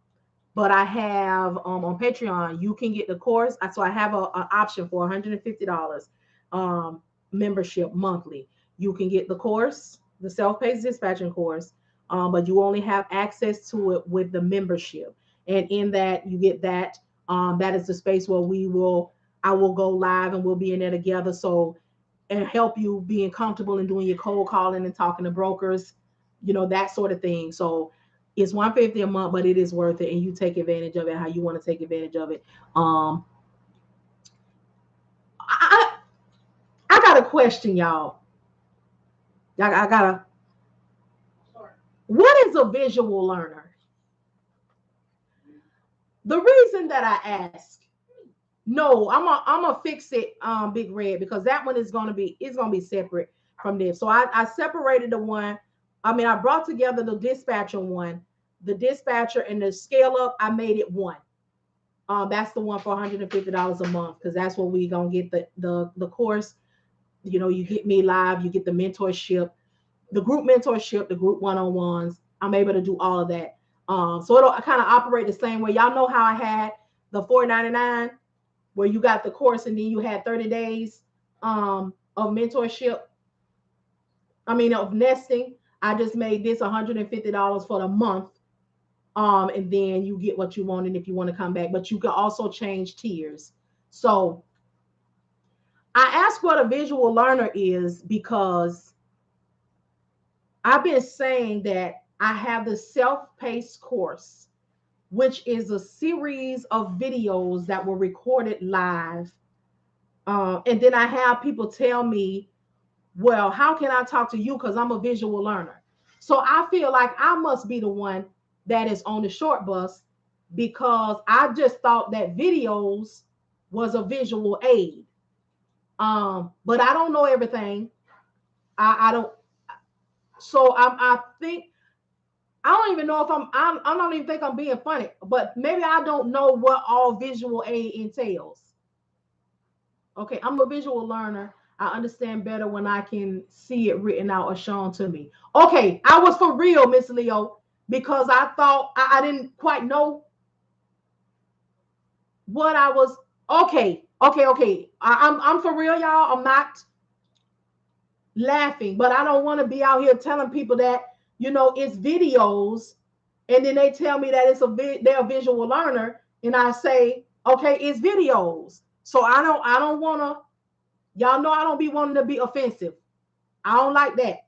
But I have on Patreon, you can get the course. So I have an option for $150 membership monthly. You can get the course, the self-paced dispatching course, but you only have access to it with the membership. And in that, you get that. That is the space where I will go live and we'll be in there together. So, and help you being comfortable in doing your cold calling and talking to brokers, that sort of thing. So it's $150 a month, but it is worth it, and you take advantage of it how you want to take advantage of it. I got a question, y'all. I got a. What is a visual learner? The reason that I ask, no, I'm gonna fix it, Big Red, because that one is gonna be separate from this. So I separated the one. I mean, I brought together the dispatcher one, the dispatcher and the scale up. I made it one. That's the one for $150 a month, because that's what we gonna get the course. You get me live, you get the mentorship, the group mentorship, the group one-on-ones. I'm able to do all of that. So it'll kind of operate the same way. Y'all know how I had the $4.99, where you got the course and then you had 30 days of mentorship. Of nesting. I just made this $150 for the month. And then you get what you want, and if you want to come back, but you can also change tiers. So I ask what a visual learner is because I've been saying that I have the self-paced course, which is a series of videos that were recorded live. And then I have people tell me, well, how can I talk to you? Because I'm a visual learner. So I feel like I must be the one that is on the short bus, because I just thought that videos was a visual aid. But I don't know everything. I don't. So I think, I don't even know if I don't even think I'm being funny, but maybe I don't know what all visual aid entails. Okay, I'm a visual learner. I understand better when I can see it written out or shown to me. Okay, I was for real, Miss Leo, because I thought I didn't quite know what I was. Okay. I'm for real, y'all. I'm not laughing, but I don't want to be out here telling people that it's videos, and then they tell me that they're a visual learner, and I say, okay, it's videos. So I don't want to. Y'all know I don't be wanting to be offensive. I don't like that.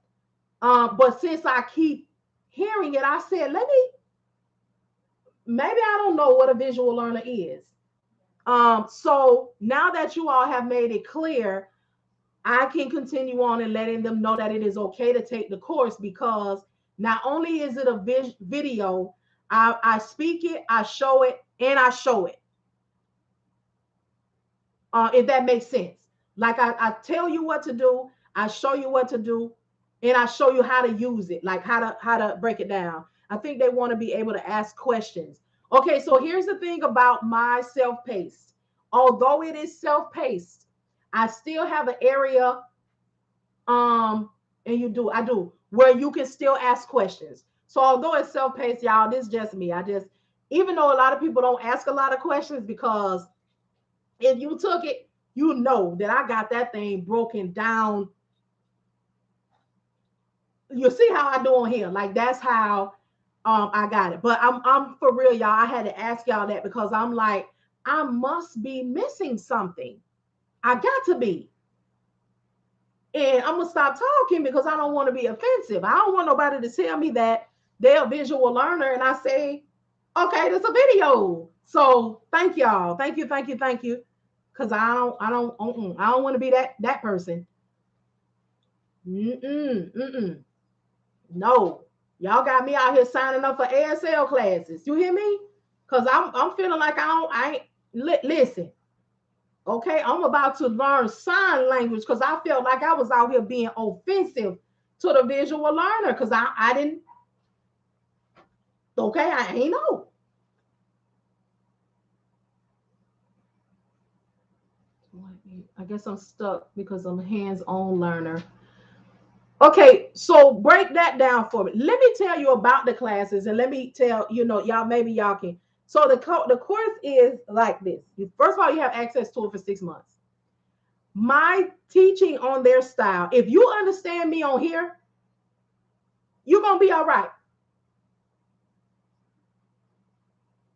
But since I keep hearing it, I said, maybe I don't know what a visual learner is. So now that you all have made it clear, I can continue on and letting them know that it is okay to take the course, because not only is it a video, I speak it, I show it, and I show it. If that makes sense. Like I tell you what to do, I show you what to do, and I show you how to use it, like how to break it down. I think they want to be able to ask questions. Okay, so here's the thing about my self-paced. Although it is self-paced, I still have an area, and I do, where you can still ask questions. So although it's self-paced, y'all, this is just me. Even though a lot of people don't ask a lot of questions, because if you took it, you know that I got that thing broken down. You see how I do on here. Like, that's how I got it. But I'm for real, y'all. I had to ask y'all that, because I'm like, I must be missing something. I got to be. And I'm going to stop talking, because I don't want to be offensive. I don't want nobody to tell me that they're a visual learner and I say, okay, there's a video. So thank y'all. Thank you. Because I don't want to be that person. No, y'all got me out here signing up for ASL classes. You hear me? Because I'm feeling like listen. Okay, I'm about to learn sign language, because I felt like I was out here being offensive to the visual learner, because I didn't. Okay, I ain't know. I guess I'm stuck because I'm a hands-on learner. Okay, so break that down for me. Let me tell you about the classes, and let me tell, y'all, maybe y'all can. So the course is like this. First of all, you have access to it for 6 months. My teaching on their style, if you understand me on here, you're going to be all right.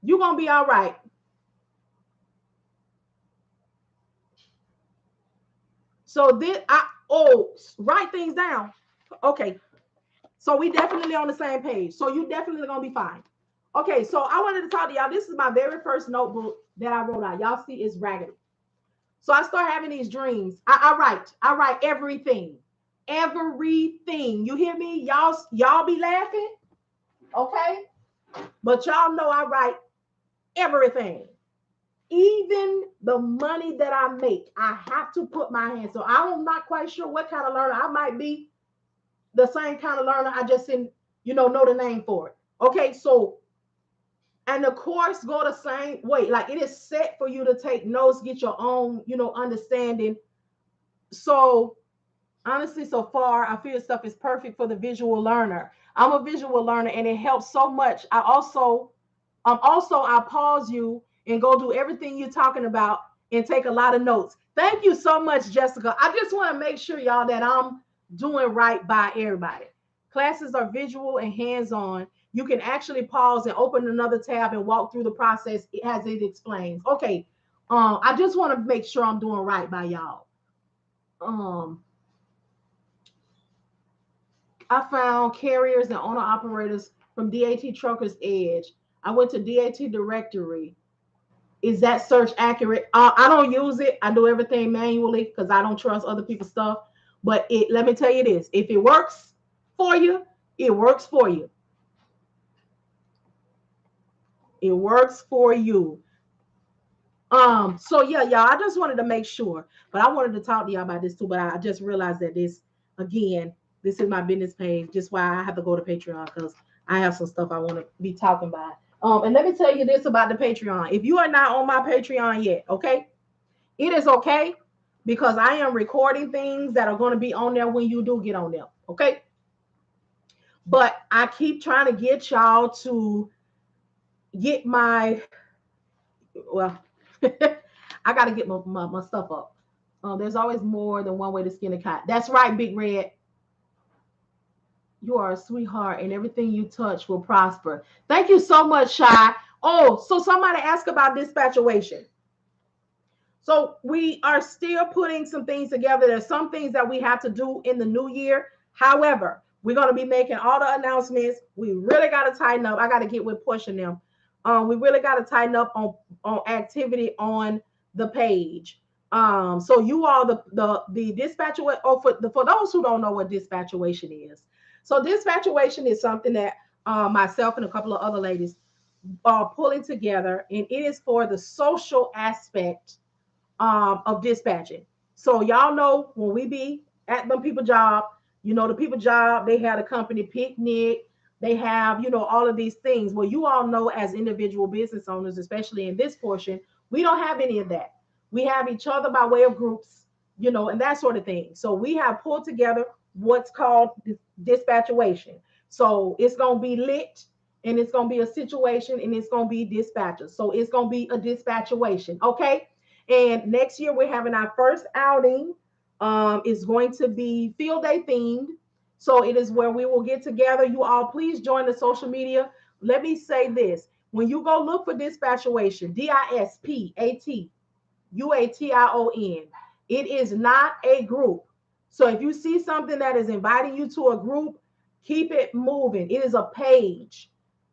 You're going to be all right. So this, write things down. Okay. So we definitely on the same page. So you definitely going to be fine. Okay. So I wanted to talk to y'all. This is my very first notebook that I wrote out. Y'all see it's raggedy. So I start having these dreams. I write everything. Everything. You hear me? Y'all be laughing. Okay. But y'all know I write everything. Even the money that I make, I have to put my hands. So I'm not quite sure what kind of learner I might be. The same kind of learner. I just didn't, know the name for it. Okay, so and the course go the same way. Like it is set for you to take notes, get your own, understanding. So honestly, so far, I feel stuff is perfect for the visual learner. I'm a visual learner, and it helps so much. I pause you and go do everything you're talking about and take a lot of notes. Thank you so much, Jessica. I just want to make sure, y'all, that I'm doing right by everybody. Classes are visual and hands-on. You can actually pause and open another tab and walk through the process as it explains. Okay. I just want to make sure I'm doing right by y'all. I found carriers and owner operators from DAT Truckers Edge. I went to DAT directory. Is that search accurate? I don't use it. I do everything manually because I don't trust other people's stuff. But let me tell you this: if it works for you, it works for you. It works for you. So yeah, y'all, I just wanted to make sure, but I wanted to talk to y'all about this too. But I just realized that this is my business page. Just why I have to go to Patreon because I have some stuff I want to be talking about. And let me tell you this about the Patreon. If you are not on my Patreon yet, okay, it is okay because I am recording things that are going to be on there when you do get on there, okay? But I keep trying to get y'all to get I got to get my stuff up. There's always more than one way to skin a cat. That's right, Big Red. You are a sweetheart, and everything you touch will prosper. Thank you so much, Shy. Oh, so somebody asked about dispatchation. So we are still putting some things together. There's some things that we have to do in the new year. However, we're going to be making all the announcements. We really got to tighten up. I got to get with pushing them. We really got to tighten up on activity on the page. So you all the dispatchation. Oh, for those who don't know what dispatchation is. So dispatchation is something that myself and a couple of other ladies are pulling together, and it is for the social aspect of dispatching. So y'all know when we be at them people job, the people job, they have a company picnic, they have, all of these things. Well, you all know as individual business owners, especially in this portion, we don't have any of that. We have each other by way of groups, and that sort of thing. So we have pulled together what's called dispatchation. So it's going to be lit, and it's going to be a situation, and it's going to be dispatchers. So it's going to be a dispatchation. Okay. And next year we're having our first outing. It's going to be field day themed. So it is where we will get together. You all please join the social media. Let me say this. When you go look for dispatchation, DISPATUATION, it is not a group. So if you see something that is inviting you to a group, keep it moving. It is a page.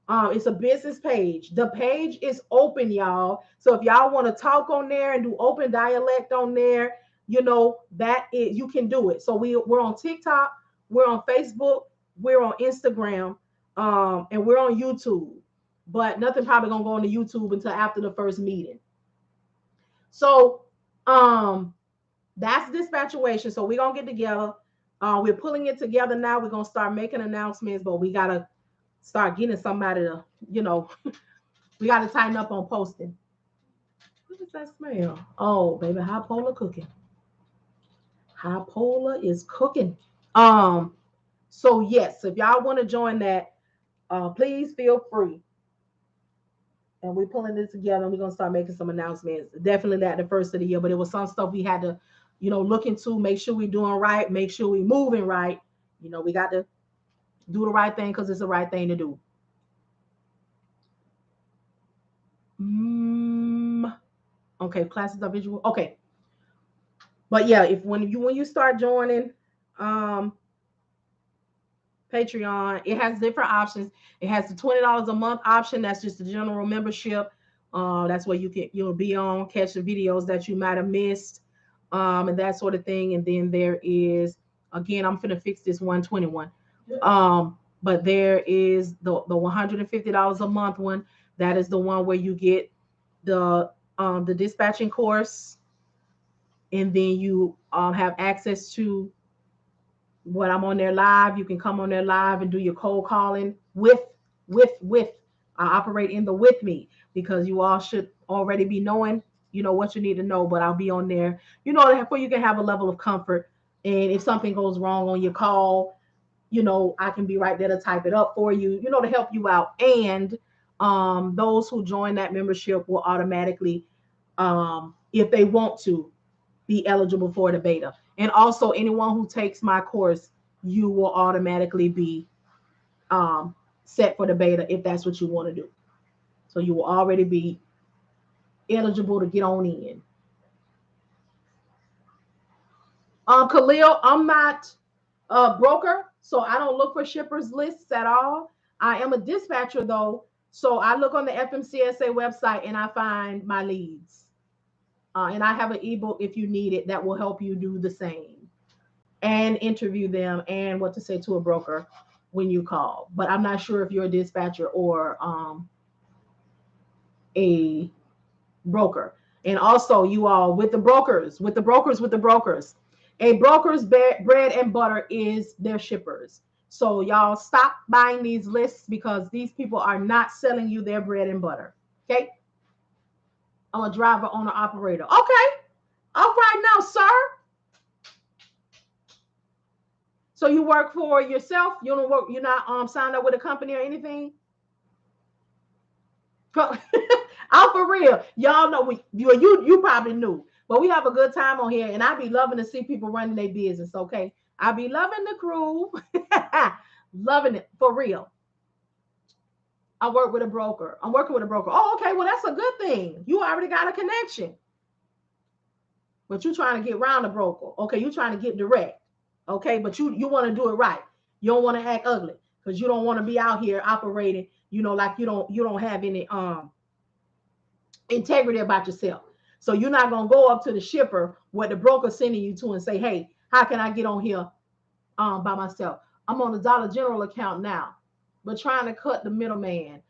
It's a business page. The page is open, y'all. So if y'all want to talk on there and do open dialect on there, that you can do it. So we're on TikTok, we're on Facebook, we're on Instagram, and we're on YouTube. But nothing probably gonna go on the YouTube until after the first meeting. So that's dispatchation. So we're gonna get together. We're pulling it together now. We're gonna start making announcements, but we gotta start getting somebody to, we got to tighten up on posting. What does that smell? Oh, baby, high polar cooking. High polar is cooking. So yes, if y'all want to join that, please feel free. And we're pulling this together, and we're gonna start making some announcements. Definitely not the first of the year, but it was some stuff we had to, look into, make sure we're doing right, make sure we're moving right. We got to do the right thing because it's the right thing to do. Okay, classes are visual. Okay, but yeah, if when you start joining um Patreon, it has different options. It has the $20 a month option. That's just the general membership. That's where you'll be on, catch the videos that you might have missed, and that sort of thing. And then there is, again, I'm gonna fix this 121. But there is the $150 a month one. That is the one where you get the dispatching course, and then you have access to when I'm on there live. You can come on there live and do your cold calling with operate in the with me, because you all should already be knowing, what you need to know. But I'll be on there, where you can have a level of comfort. And if something goes wrong on your call, I can be right there to type it up for you, to help you out. And those who join that membership will automatically, if they want to, be eligible for the beta. And also, anyone who takes my course, you will automatically be set for the beta if that's what you want to do. So you will already be eligible to get on in. Khalil, I'm not a broker, so I don't look for shippers lists at all. I am a dispatcher though, so I look on the FMCSA website and I find my leads. And I have an ebook if you need it that will help you do the same and interview them and what to say to a broker when you call. But I'm not sure if you're a dispatcher or a broker. And also, you all, with the brokers, a broker's bread and butter is their shippers. So y'all stop buying these lists, because these people are not selling you their bread and butter. Okay. I'm a driver, owner, operator. Okay. All right now, sir. So you work for yourself? You don't work, you're not signed up with a company or anything? I'm for real. Y'all know you probably knew. But we have a good time on here, and I be loving to see people running their business, okay? I be loving the crew. Loving it for real. I work with a broker. I'm working with a broker. Oh, okay. Well, that's a good thing. You already got a connection. But you're trying to get around the broker. Okay, you're trying to get direct. Okay, but you want to do it right. You don't want to act ugly, because you don't want to be out here operating, like you don't have any integrity about yourself. So you're not gonna go up to the shipper what the broker sending you to and say, hey, how can I get on here by myself? I'm on the Dollar General account now, but trying to cut the middleman.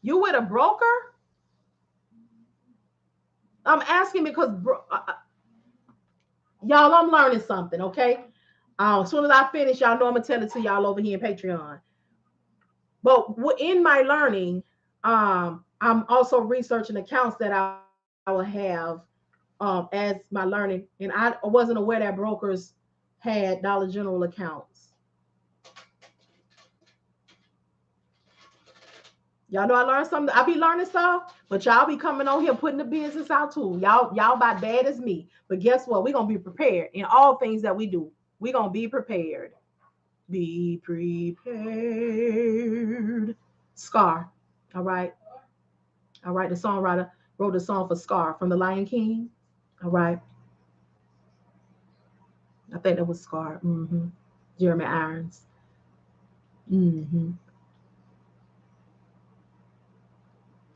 You with a broker? I'm asking because y'all, I'm learning something, okay? As soon as I finish, y'all know I'm gonna tell it to y'all over here in Patreon. But in my learning, I'm also researching accounts that I will have as my learning, and I wasn't aware that brokers had Dollar General accounts. Y'all know I learned something. I be learning stuff, but y'all be coming on here putting the business out too. Y'all about bad as me. But guess what? We're gonna be prepared in all things that we do. We're gonna be prepared. Be prepared. Scar. All right. All right. The songwriter wrote a song for Scar from The Lion King. All right. I think that was Scar. Jeremy Irons.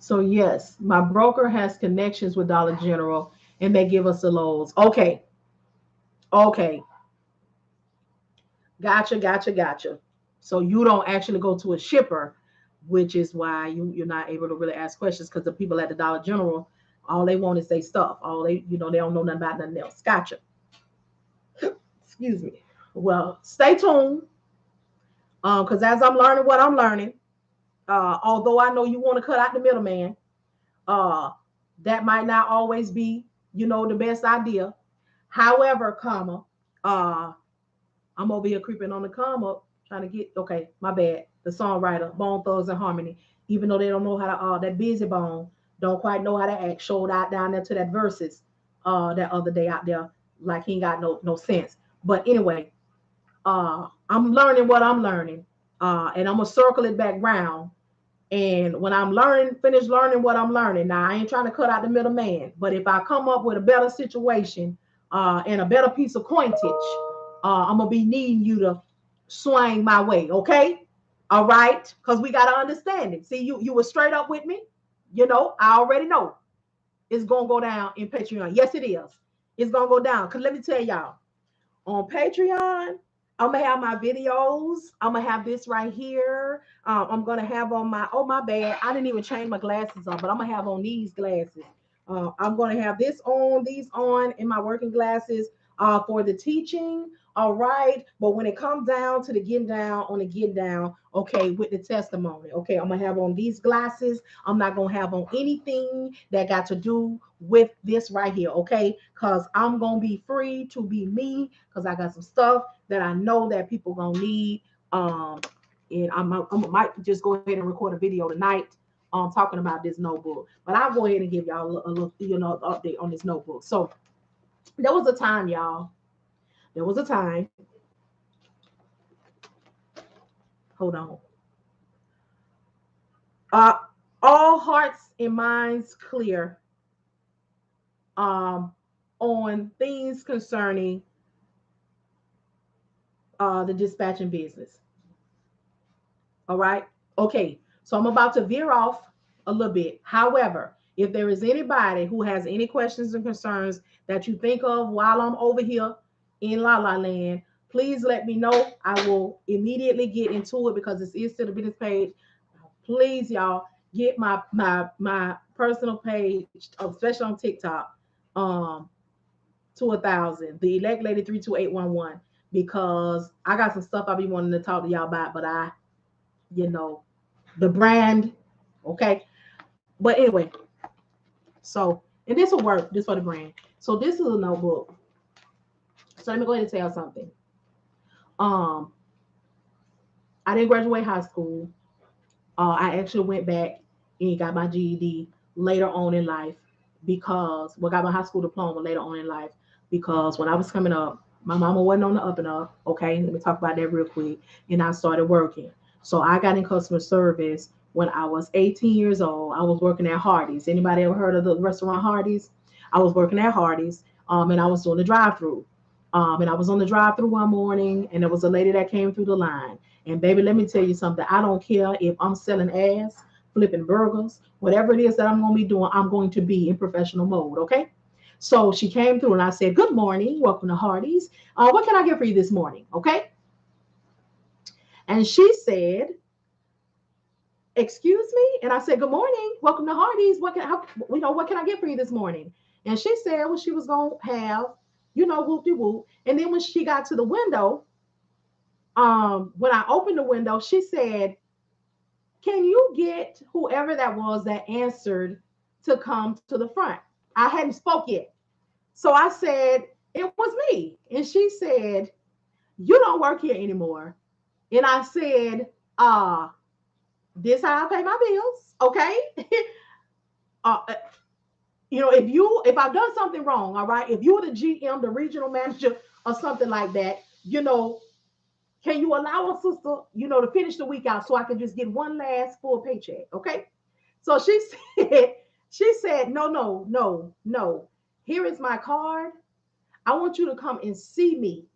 So yes, my broker has connections with Dollar General, and they give us the loads. Okay. Gotcha. So you don't actually go to a shipper, which is why you're not able to really ask questions, because the people at the Dollar General, all they want is their stuff. All they don't know nothing about nothing else. Gotcha. Excuse me. Well, stay tuned. Because as I'm learning what I'm learning, although I know you want to cut out the middleman, that might not always be, the best idea. However, I'm over here creeping on the come up, trying to get, okay, my bad. The songwriter, Bone Thugs and Harmony, even though they don't know how to, that busy bone, don't quite know how to act, showed out down there to that verses that other day out there, like he ain't got no sense. But anyway, I'm learning what I'm learning, and I'm gonna circle it back round. And when I'm finish learning what I'm learning, now I ain't trying to cut out the middleman, but if I come up with a better situation and a better piece of coinage, I'm gonna be needing you to swing my way, okay? All right, because we gotta understand it. See, you were straight up with me. You know, I already know it's gonna go down in Patreon. Yes, it is. It's gonna go down. Cause let me tell y'all, on Patreon, I'm gonna have my videos. I'm gonna have this right here. I'm gonna have on my, oh my bad, I didn't even change my glasses on, but I'm gonna have on these glasses. I'm gonna have these on in my working glasses for the teaching. All right, but when it comes down to the getting down on the get down, okay, with the testimony, okay, I'm gonna have on these glasses. I'm not gonna have on anything that got to do with this right here, okay? Because I'm gonna be free to be me, because I got some stuff that I know that people gonna need. And I might just go ahead and record a video tonight talking about this notebook. But I'll go ahead and give y'all a little, update on this notebook. So there was a time, y'all. There was a time. Hold on. All hearts and minds clear on things concerning the dispatching business. All right. Okay. So I'm about to veer off a little bit. However, if there is anybody who has any questions and concerns that you think of while I'm over here in La La Land, please let me know. I will immediately get into it because this is to the business page. Please, y'all, get my personal page, especially on TikTok, to 1,000. The Elect Lady 32811, because I got some stuff I be wanting to talk to y'all about, but the brand, okay. But anyway, so, and this will work. This for the brand. So this is a notebook. So let me go ahead and tell you something. I didn't graduate high school. I actually went back and got my GED later on in life because, well, got my high school diploma later on in life because when I was coming up, my mama wasn't on the up and up. Okay, let me talk about that real quick. And I started working. So I got in customer service when I was 18 years old. I was working at Hardee's. Anybody ever heard of the restaurant Hardee's? I was working at Hardee's, and I was doing the drive-through. And I was on the drive-through one morning, and there was a lady that came through the line. And baby, let me tell you something. I don't care if I'm selling ass, flipping burgers, whatever it is that I'm going to be doing, I'm going to be in professional mode, okay? So she came through and I said, good morning, welcome to Hardee's. What can I get for you this morning, okay? And she said, excuse me? And I said, good morning, welcome to Hardee's. What can I get for you this morning? And she said, well, she was going to have, whoop-de-whoop. And then when she got to the window, when I opened the window, she said, can you get whoever that was that answered to come to the front? I hadn't spoke yet. So I said, it was me. And she said, you don't work here anymore. And I said, this how I pay my bills. Okay. If I've done something wrong, all right, if you were the GM, the regional manager or something like that, can you allow us, sister, to finish the week out so I can just get one last full paycheck? Okay. So she said, no. Here is my card. I want you to come and see me.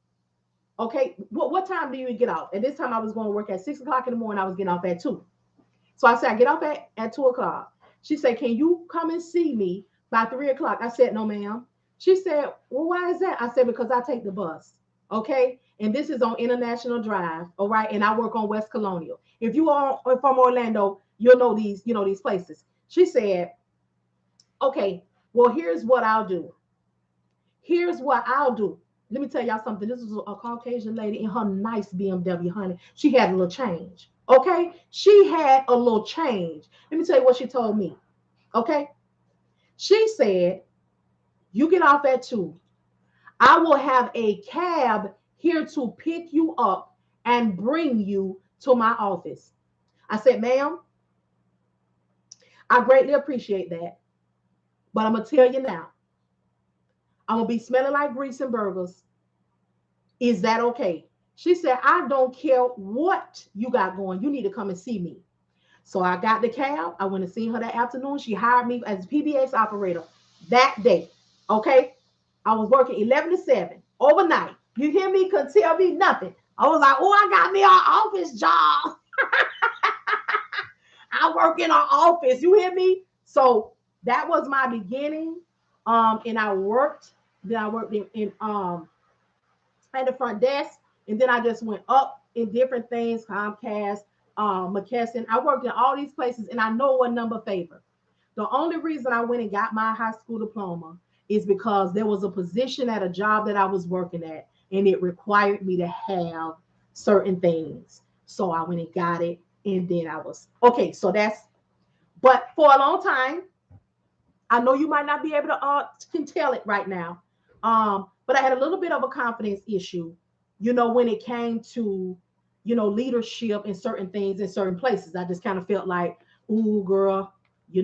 Okay. What time do you get off? At this time, I was going to work at 6 o'clock in the morning. I was getting off at 2. So I said, I get off at 2 o'clock. She said, can you come and see me by 3 o'clock? I said, no, ma'am. She said, well, why is that? I said, because I take the bus. Okay. And this is on International Drive. All right. And I work on West Colonial. If you are from Orlando, you'll know these places. She said, okay, well, here's what I'll do. Let me tell y'all something. This is a Caucasian lady in her nice BMW, honey. She had a little change. Okay. She had a little change. Let me tell you what she told me. Okay. She said, you get off at 2. I will have a cab here to pick you up and bring you to my office. I said, ma'am, I greatly appreciate that. But I'm going to tell you now, I'm going to be smelling like grease and burgers. Is that okay? She said, I don't care what you got going. You need to come and see me. So I got the cab. I went to see her that afternoon. She hired me as a PBX operator that day. Okay. I was working 11 to 7 overnight. You hear me? Couldn't tell me nothing. I was like, oh, I got me an office job. I work in an office. You hear me? So that was my beginning. And I worked. Then I worked in at the front desk, and then I just went up in different things, Comcast, McKesson. I worked in all these places, and I know what number favor. The only reason I went and got my high school diploma is because there was a position at a job that I was working at, and it required me to have certain things. So I went and got it, and then I was okay. So that's, but for a long time, I know you might not be able to can tell it right now. But I had a little bit of a confidence issue, when it came to, leadership in certain things in certain places. I just kind of felt like, ooh, girl, you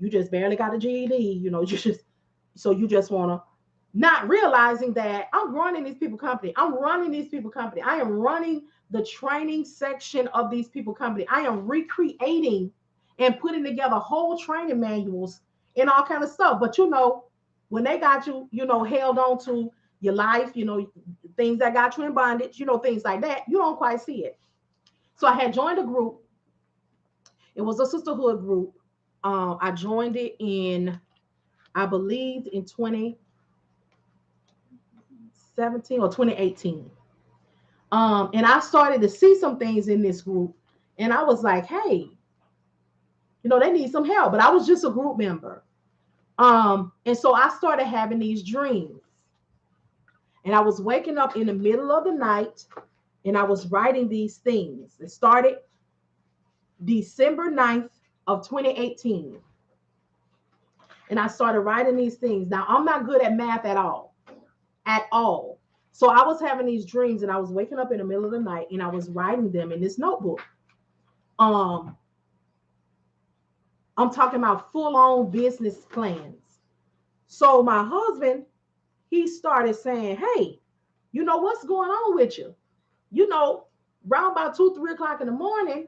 just barely got a GED, you just want to, not realizing that I'm running these people company. I'm running these people company. I am running the training section of these people company. I am recreating and putting together whole training manuals and all kind of stuff. But when they got you, held on to your life, things that got you in bondage, things like that, you don't quite see it. So I had joined a group. It was a sisterhood group. I joined it in, I believe, in 2017 or 2018. And I started to see some things in this group. And I was like, hey, they need some help. But I was just a group member. And so I started having these dreams. And I was waking up in the middle of the night and I was writing these things. It started December 9th of 2018. And I started writing these things. Now, I'm not good at math at all. At all. So I was having these dreams and I was waking up in the middle of the night and I was writing them in this notebook. I'm talking about full-on business plans. So my husband, he started saying, hey, what's going on with you? Around about 2, 3 o'clock in the morning,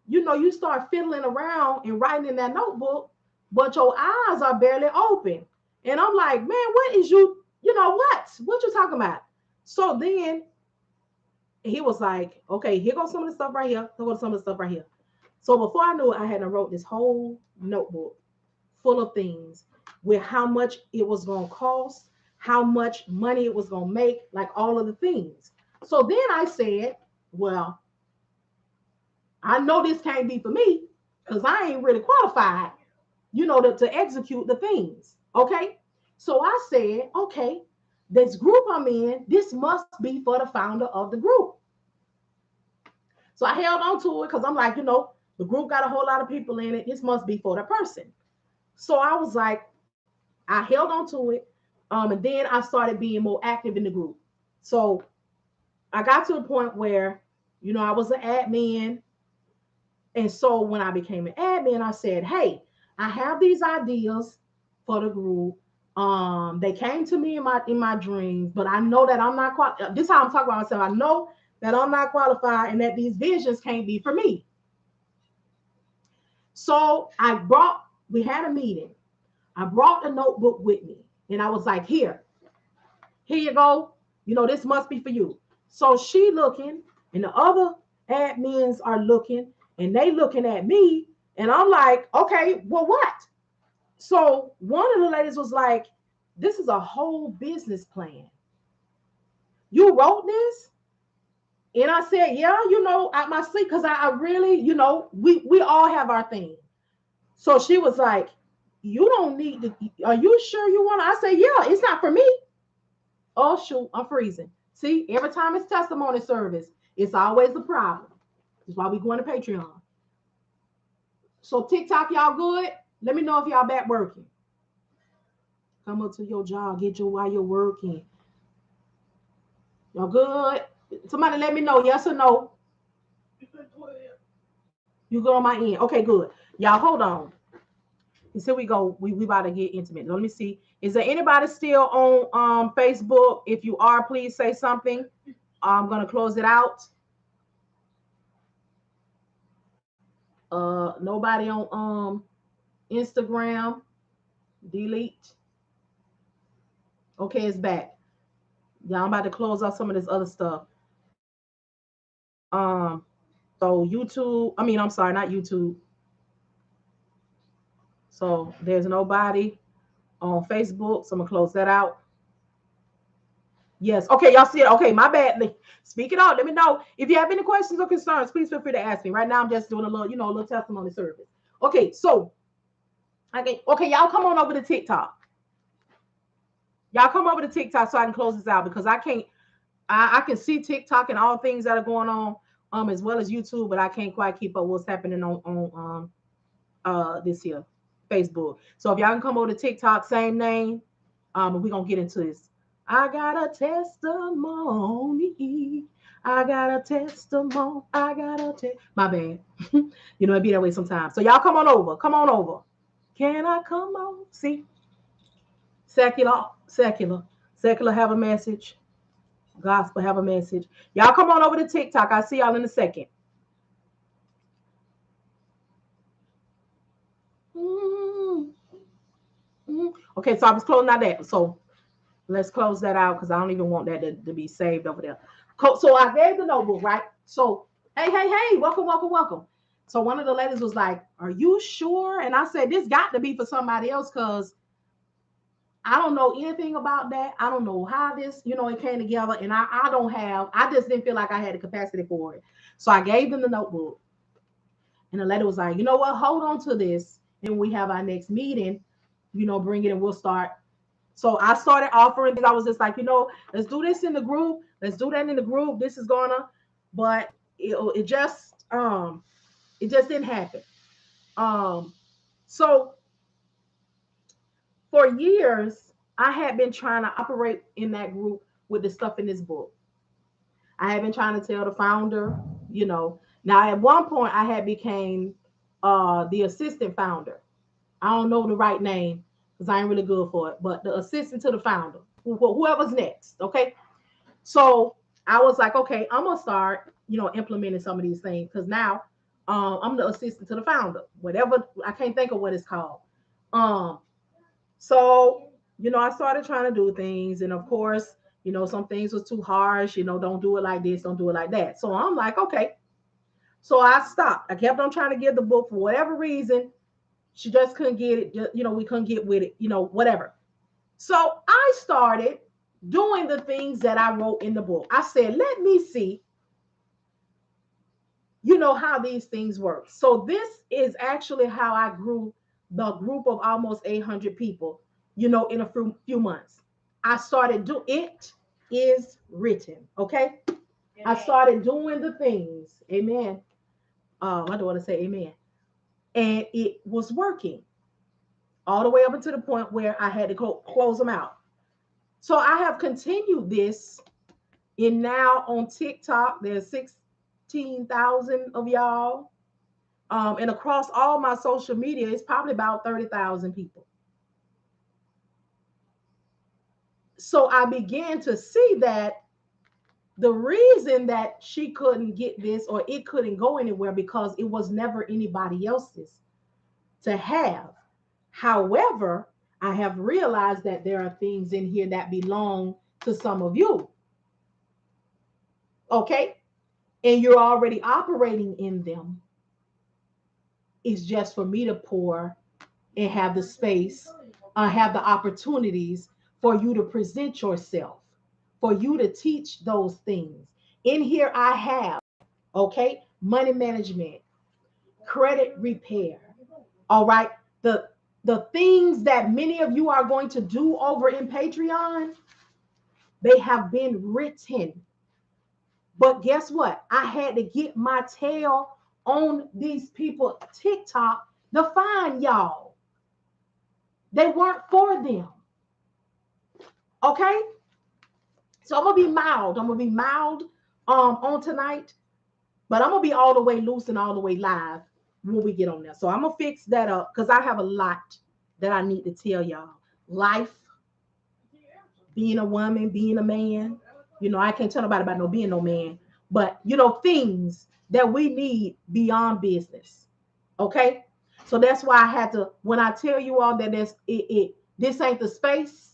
you start fiddling around and writing in that notebook, but your eyes are barely open. And I'm like, man, what is you, what you talking about? So then he was like, okay, here goes some of the stuff right here. Here goes some of the stuff right here. So before I knew it, I had wrote this whole notebook full of things with how much it was going to cost, how much money it was going to make, like all of the things. So then I said, well, I know this can't be for me because I ain't really qualified, to execute the things. Okay. So I said, okay, this group I'm in, this must be for the founder of the group. So I held on to it because I'm like, the group got a whole lot of people in it. This must be for the person. So I was like, I held on to it. And then I started being more active in the group. So I got to a point where, I was an admin. And so when I became an admin, I said, hey, I have these ideas for the group. They came to me in my dreams, but I know that I'm not qualified. This is how I'm talking about myself. I know that I'm not qualified and that these visions can't be for me. So we had a meeting. I brought the notebook with me and I was like, here you go. This must be for you. So she looking and the other admins are looking and they looking at me and I'm like, okay, well, what? So one of the ladies was like, this is a whole business plan. You wrote this? And I said, yeah, at my sleep, because I really, we all have our thing. So she was like, you don't need to, are you sure you want to? I said, yeah, it's not for me. Oh, shoot, I'm freezing. See, every time it's testimony service, it's always a problem. That's why we going to Patreon. So TikTok, y'all good? Let me know if y'all back working. Come up to your job, get you while you're working. Y'all good? Somebody let me know, yes or no. You good on my end? Okay, good. Y'all hold on. Here we go. We about to get intimate. Let me see. Is there anybody still on Facebook? If you are, please say something. I'm gonna close it out. Nobody on Instagram. Delete. Okay, it's back. Yeah, I'm about to close out some of this other stuff. Um, so YouTube. I mean, I'm sorry, not YouTube. So there's nobody on Facebook. So I'm gonna close that out. Yes. Okay, y'all see it. Okay, my bad. Speak it out. Let me know if you have any questions or concerns. Please feel free to ask me. Right now, I'm just doing a little, a little testimony service. Okay, so okay, y'all come on over to TikTok. Y'all come over to TikTok so I can close this out because I can't. I can see TikTok and all things that are going on, as well as YouTube, but I can't quite keep up what's happening on this here Facebook. So if y'all can come over to TikTok, same name, we're gonna get into this. I got a testimony. I got a testimony. I got a my bad. It be that way sometimes. So y'all come on over. Come on over. Can I come on? See? Secular have a message. Gospel have a message. Y'all come on over to TikTok. I'll see y'all in a second. Okay, so I was closing out that. So let's close that out because I don't even want that to be saved over there. So I gave the notebook, right? So, hey, welcome. So one of the ladies was like, are you sure? And I said, this got to be for somebody else because I don't know anything about that. I don't know how this, it came together. And I just didn't feel like I had the capacity for it. So I gave them the notebook. And the lady was like, you know what? Hold on to this. And we have our next meeting, bring it and we'll start. So I started offering things. I was just like, let's do this in the group. Let's do that in the group. This is but it just didn't happen. So for years, I had been trying to operate in that group with the stuff in this book. I had been trying to tell the founder, Now at one point I had became the assistant founder. I don't know the right name because I ain't really good for it, but the assistant to the founder, whoever's next. Okay. So I was like, okay, I'm gonna start, implementing some of these things because now I'm the assistant to the founder, whatever. I can't think of what it's called. So I started trying to do things, and of course, some things was too harsh. Don't do it like this, don't do it like that. So I'm like, okay. So I stopped. I kept on trying to give the book for whatever reason. She just couldn't get it. We couldn't get with it. Whatever. So I started doing the things that I wrote in the book. I said, let me see, how these things work. So this is actually how I grew the group of almost 800 people, in a few months. I started it is written. Okay. Amen. I started doing the things. Amen. My daughter say amen. And it was working all the way up until the point where I had to close them out. So I have continued this, and now on TikTok, there's 16,000 of y'all. And across all my social media, it's probably about 30,000 people. So I began to see that the reason that she couldn't get this or it couldn't go anywhere because it was never anybody else's to have. However, I have realized that there are things in here that belong to some of you. Okay? And you're already operating in them. It's just for me to pour and have the space, have the opportunities for you to present yourself, for you to teach those things. In here, I have, okay, money management, credit repair. All right. The things that many of you are going to do over in Patreon, they have been written. But guess what? I had to get my tail on these people TikTok to find y'all. They weren't for them. Okay? So I'm gonna be mild. I'm gonna be mild on tonight, but I'm gonna be all the way loose and all the way live when we get on there. So I'm gonna fix that up because I have a lot that I need to tell y'all. Life, being a woman, being a man. You know, I can't tell nobody about no being no man, but you know, things that we need beyond business. Okay. So that's why I had to, when I tell you all that this ain't the space,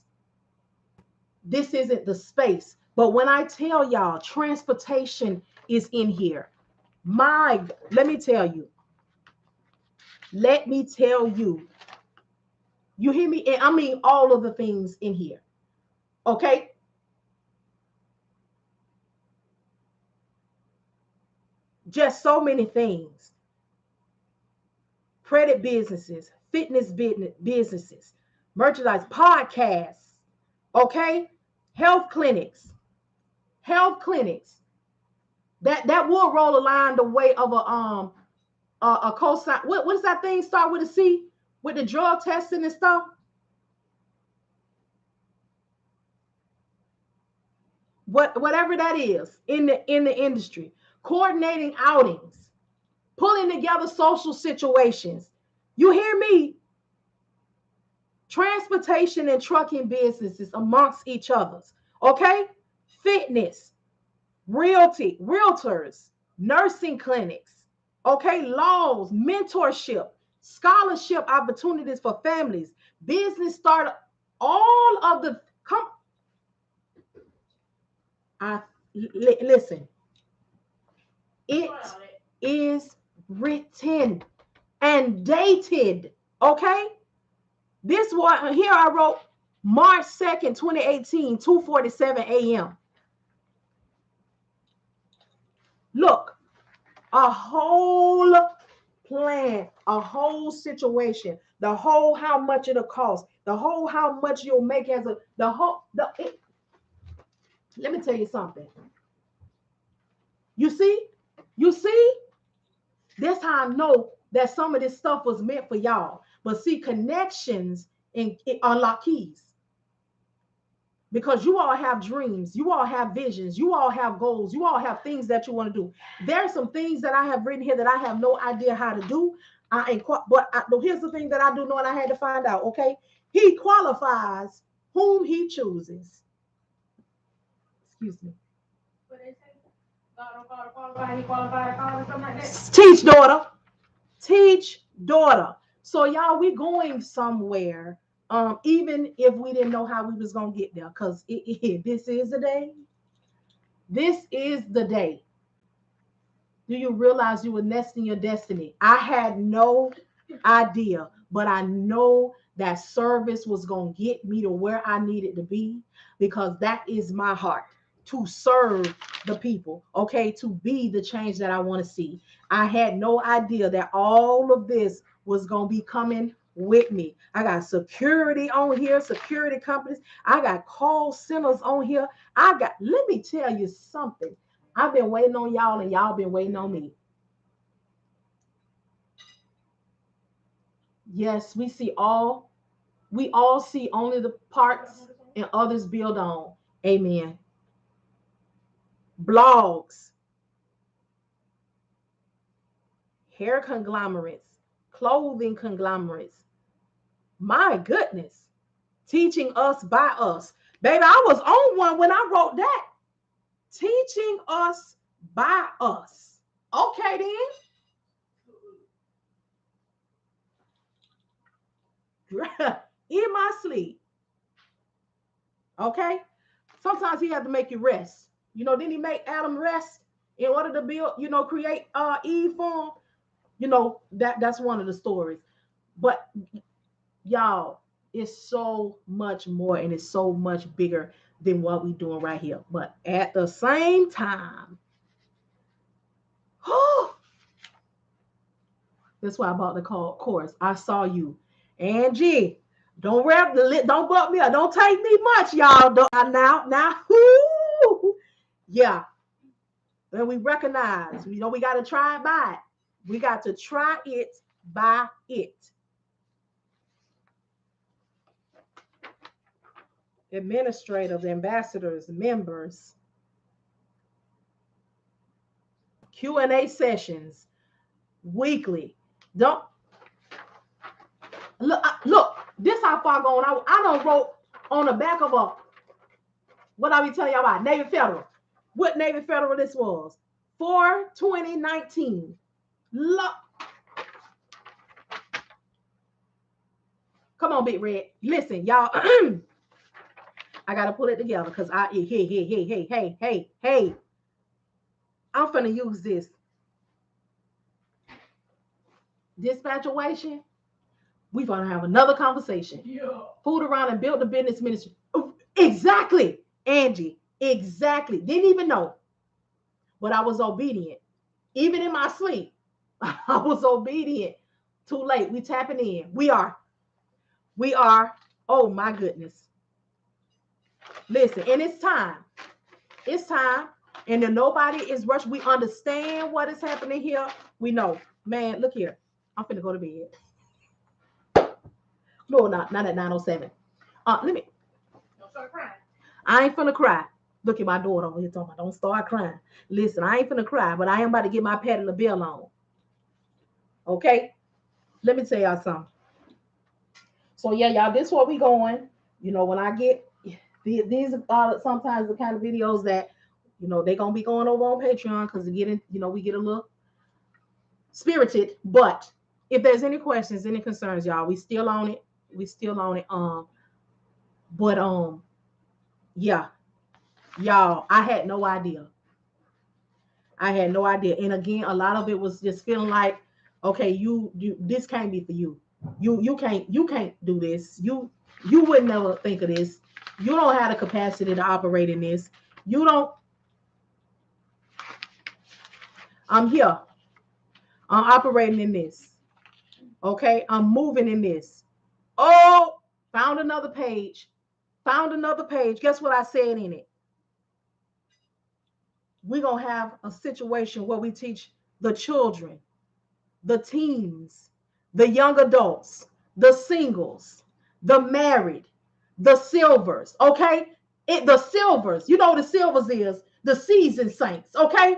this isn't the space. But when I tell y'all transportation is in here, let me tell you, you hear me? And I mean all of the things in here. Okay. Just so many things. Credit businesses, fitness businesses, merchandise, podcasts, okay? Health clinics, that will roll a line the way of a cosign. What does that thing start with a C with the drug testing and stuff? Whatever that is in the industry, coordinating outings, pulling together social situations. You hear me? Transportation and trucking businesses amongst each others. Okay? Fitness, realtors, nursing clinics, okay, laws, mentorship, scholarship opportunities for families, business startup, all of the come. Listen. It is written and dated. Okay, this one here I wrote March 2nd, 2018, 2:47 a.m. Look, a whole plan, a whole situation, the whole how much it'll cost, the whole how much you'll make as a the whole let me tell you something. You see, you see, that's how I know that some of this stuff was meant for y'all. But see, connections and unlock keys. Because you all have dreams, you all have visions, you all have goals, you all have things that you want to do. There are some things that I have written here that I have no idea how to do. But here's the thing that I do know, and I had to find out. Okay, he qualifies whom he chooses. Excuse me. Teach, daughter. Teach, daughter. So y'all, we going somewhere. Even if we didn't know how we was gonna get there, because this is the day. This is the day. Do you realize you were nesting your destiny? I had no idea, but I know that service was going to get me to where I needed to be, because that is my heart, to serve the people, okay, to be the change that I want to see. I had no idea that all of this was going to be coming with me. I got security on here, security companies. I got call centers on here. Let me tell you something. I've been waiting on y'all and y'all been waiting on me. Yes, we all see only the parts and others build on. Amen. Blogs, hair conglomerates, clothing conglomerates. My goodness. Teaching us by us. Baby, I was on one when I wrote that. Teaching us by us. Okay, then. In my sleep. Okay? Sometimes he had to make you rest. You know, didn't he make Adam rest in order to build, create Eve for him? You know, that's one of the stories. But y'all, it's so much more and it's so much bigger than what we're doing right here. But at the same time, that's why I bought the course. I saw you. Angie, don't wrap the lip, don't bump me up. Don't take me much, y'all. Now, yeah. And we recognize, we got to try it by it. We got to try it by it. administrators, ambassadors, members, Q&A sessions weekly. Don't look. This how far gone. I don't wrote on the back of a what I be telling y'all about Navy Federal. What Navy Federal this was for 2019. Look, come on, Big Red. Listen, y'all. I gotta put it together because hey. I'm finna use this dispatchation. We're gonna have another conversation. Yeah. Food around and build the business ministry. Exactly, Angie. Exactly. Didn't even know, but I was obedient. Even in my sleep, I was obedient. Too late. We tapping in. We are. Oh my goodness. Listen, and it's time. It's time. And then nobody is rushed. We understand what is happening here. We know. Man, look here. I'm finna go to bed. No, not at 9:07. Let me. Don't start crying. I ain't finna cry. Look at my daughter over here talking about don't start crying. Listen, I ain't finna cry, but I am about to get my Patti LaBelle on. Okay? Let me tell y'all something. So yeah, y'all, this is where we going. You know, when I get these are sometimes the kind of videos that, you know, they're gonna be going over on Patreon because we get a little spirited. But if there's any questions, any concerns, y'all, we still on it. But yeah, y'all, I had no idea. And again, a lot of it was just feeling like, okay, you this can't be for you. You can't do this. You would never think of this. You don't have the capacity to operate in this. You don't. I'm here. I'm operating in this. Okay, I'm moving in this. Oh, found another page. Guess what I said in it? We're going to have a situation where we teach the children, the teens, the young adults, the singles, the married, the silvers, okay? The silvers, you know what the silvers is, the seasoned saints, okay?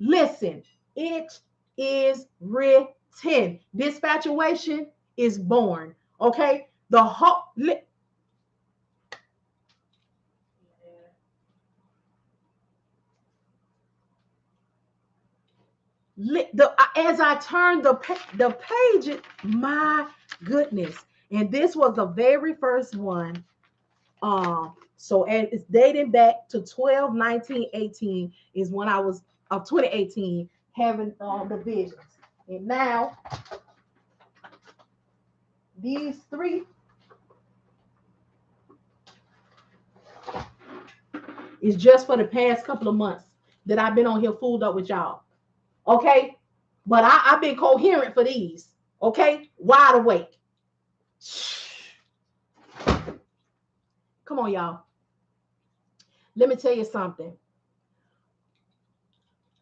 Listen, it is written. Dispatchation is born, okay? The whole as I turned the page, my goodness. And this was the very first one. So and it's dating back to 12/19/18 is when I was of 2018 having the visions. And now these three is just for the past couple of months that I've been on here fooled up with y'all. Okay? But I've been coherent for these. Okay? Wide awake. Come on, y'all. Let me tell you something.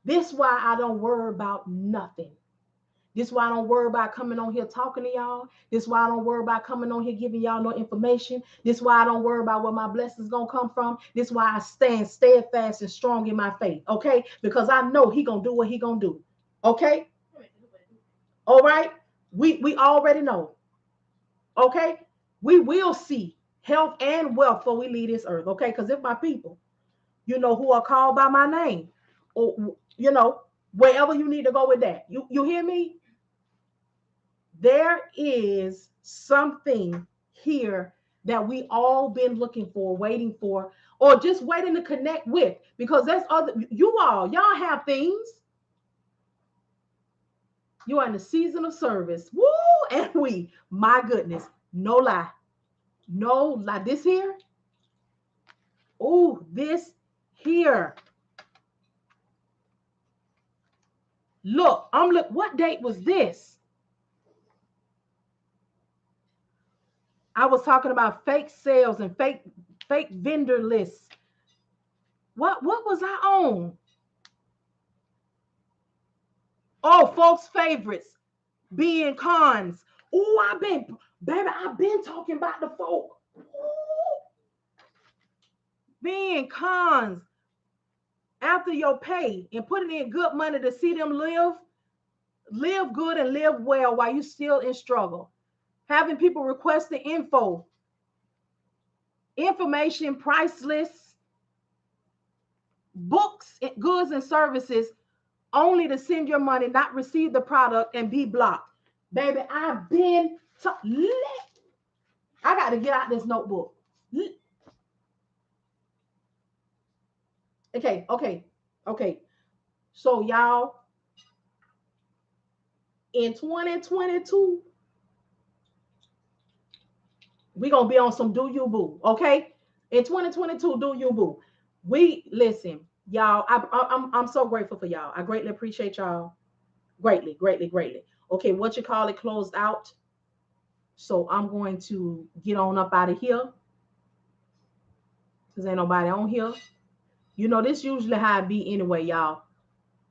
This is why I don't worry about nothing. This is why I don't worry about coming on here talking to y'all. This is why I don't worry about coming on here giving y'all no information. This is why I don't worry about where my blessings gonna come from. This is why I stand steadfast and strong in my faith. Okay? Because I know he gonna do what he gonna do. Okay? All right? We already know. Okay? We will see health and wealth before we leave this earth. Okay? Because if my people, you know, who are called by my name, or you know, wherever you need to go with that. You hear me? There is something here that we all been looking for, waiting for, or just waiting to connect with, because there's other y'all have things. You are in the season of service. Woo! And my goodness, no lie. This here. Oh, this here. Look, what date was this? I was talking about fake sales and fake vendor lists. What was I on? Oh, folks' favorites being cons. Oh, I've been talking about the folk. Being cons after your pay and putting in good money to see them live good and live well while you still in struggle. Having people request the information, price lists, books, goods and services, only to send your money, not receive the product, and be blocked. Baby, I've been I got to get out this notebook. Okay. So y'all, in 2022, we gonna be on some do you boo. Okay, in 2022, do you boo. We listen, y'all. I'm so grateful for y'all. I greatly appreciate y'all. Greatly. Okay, what you call it closed out. So I'm going to get on up out of here because ain't nobody on here. You know, this usually how it be anyway, y'all.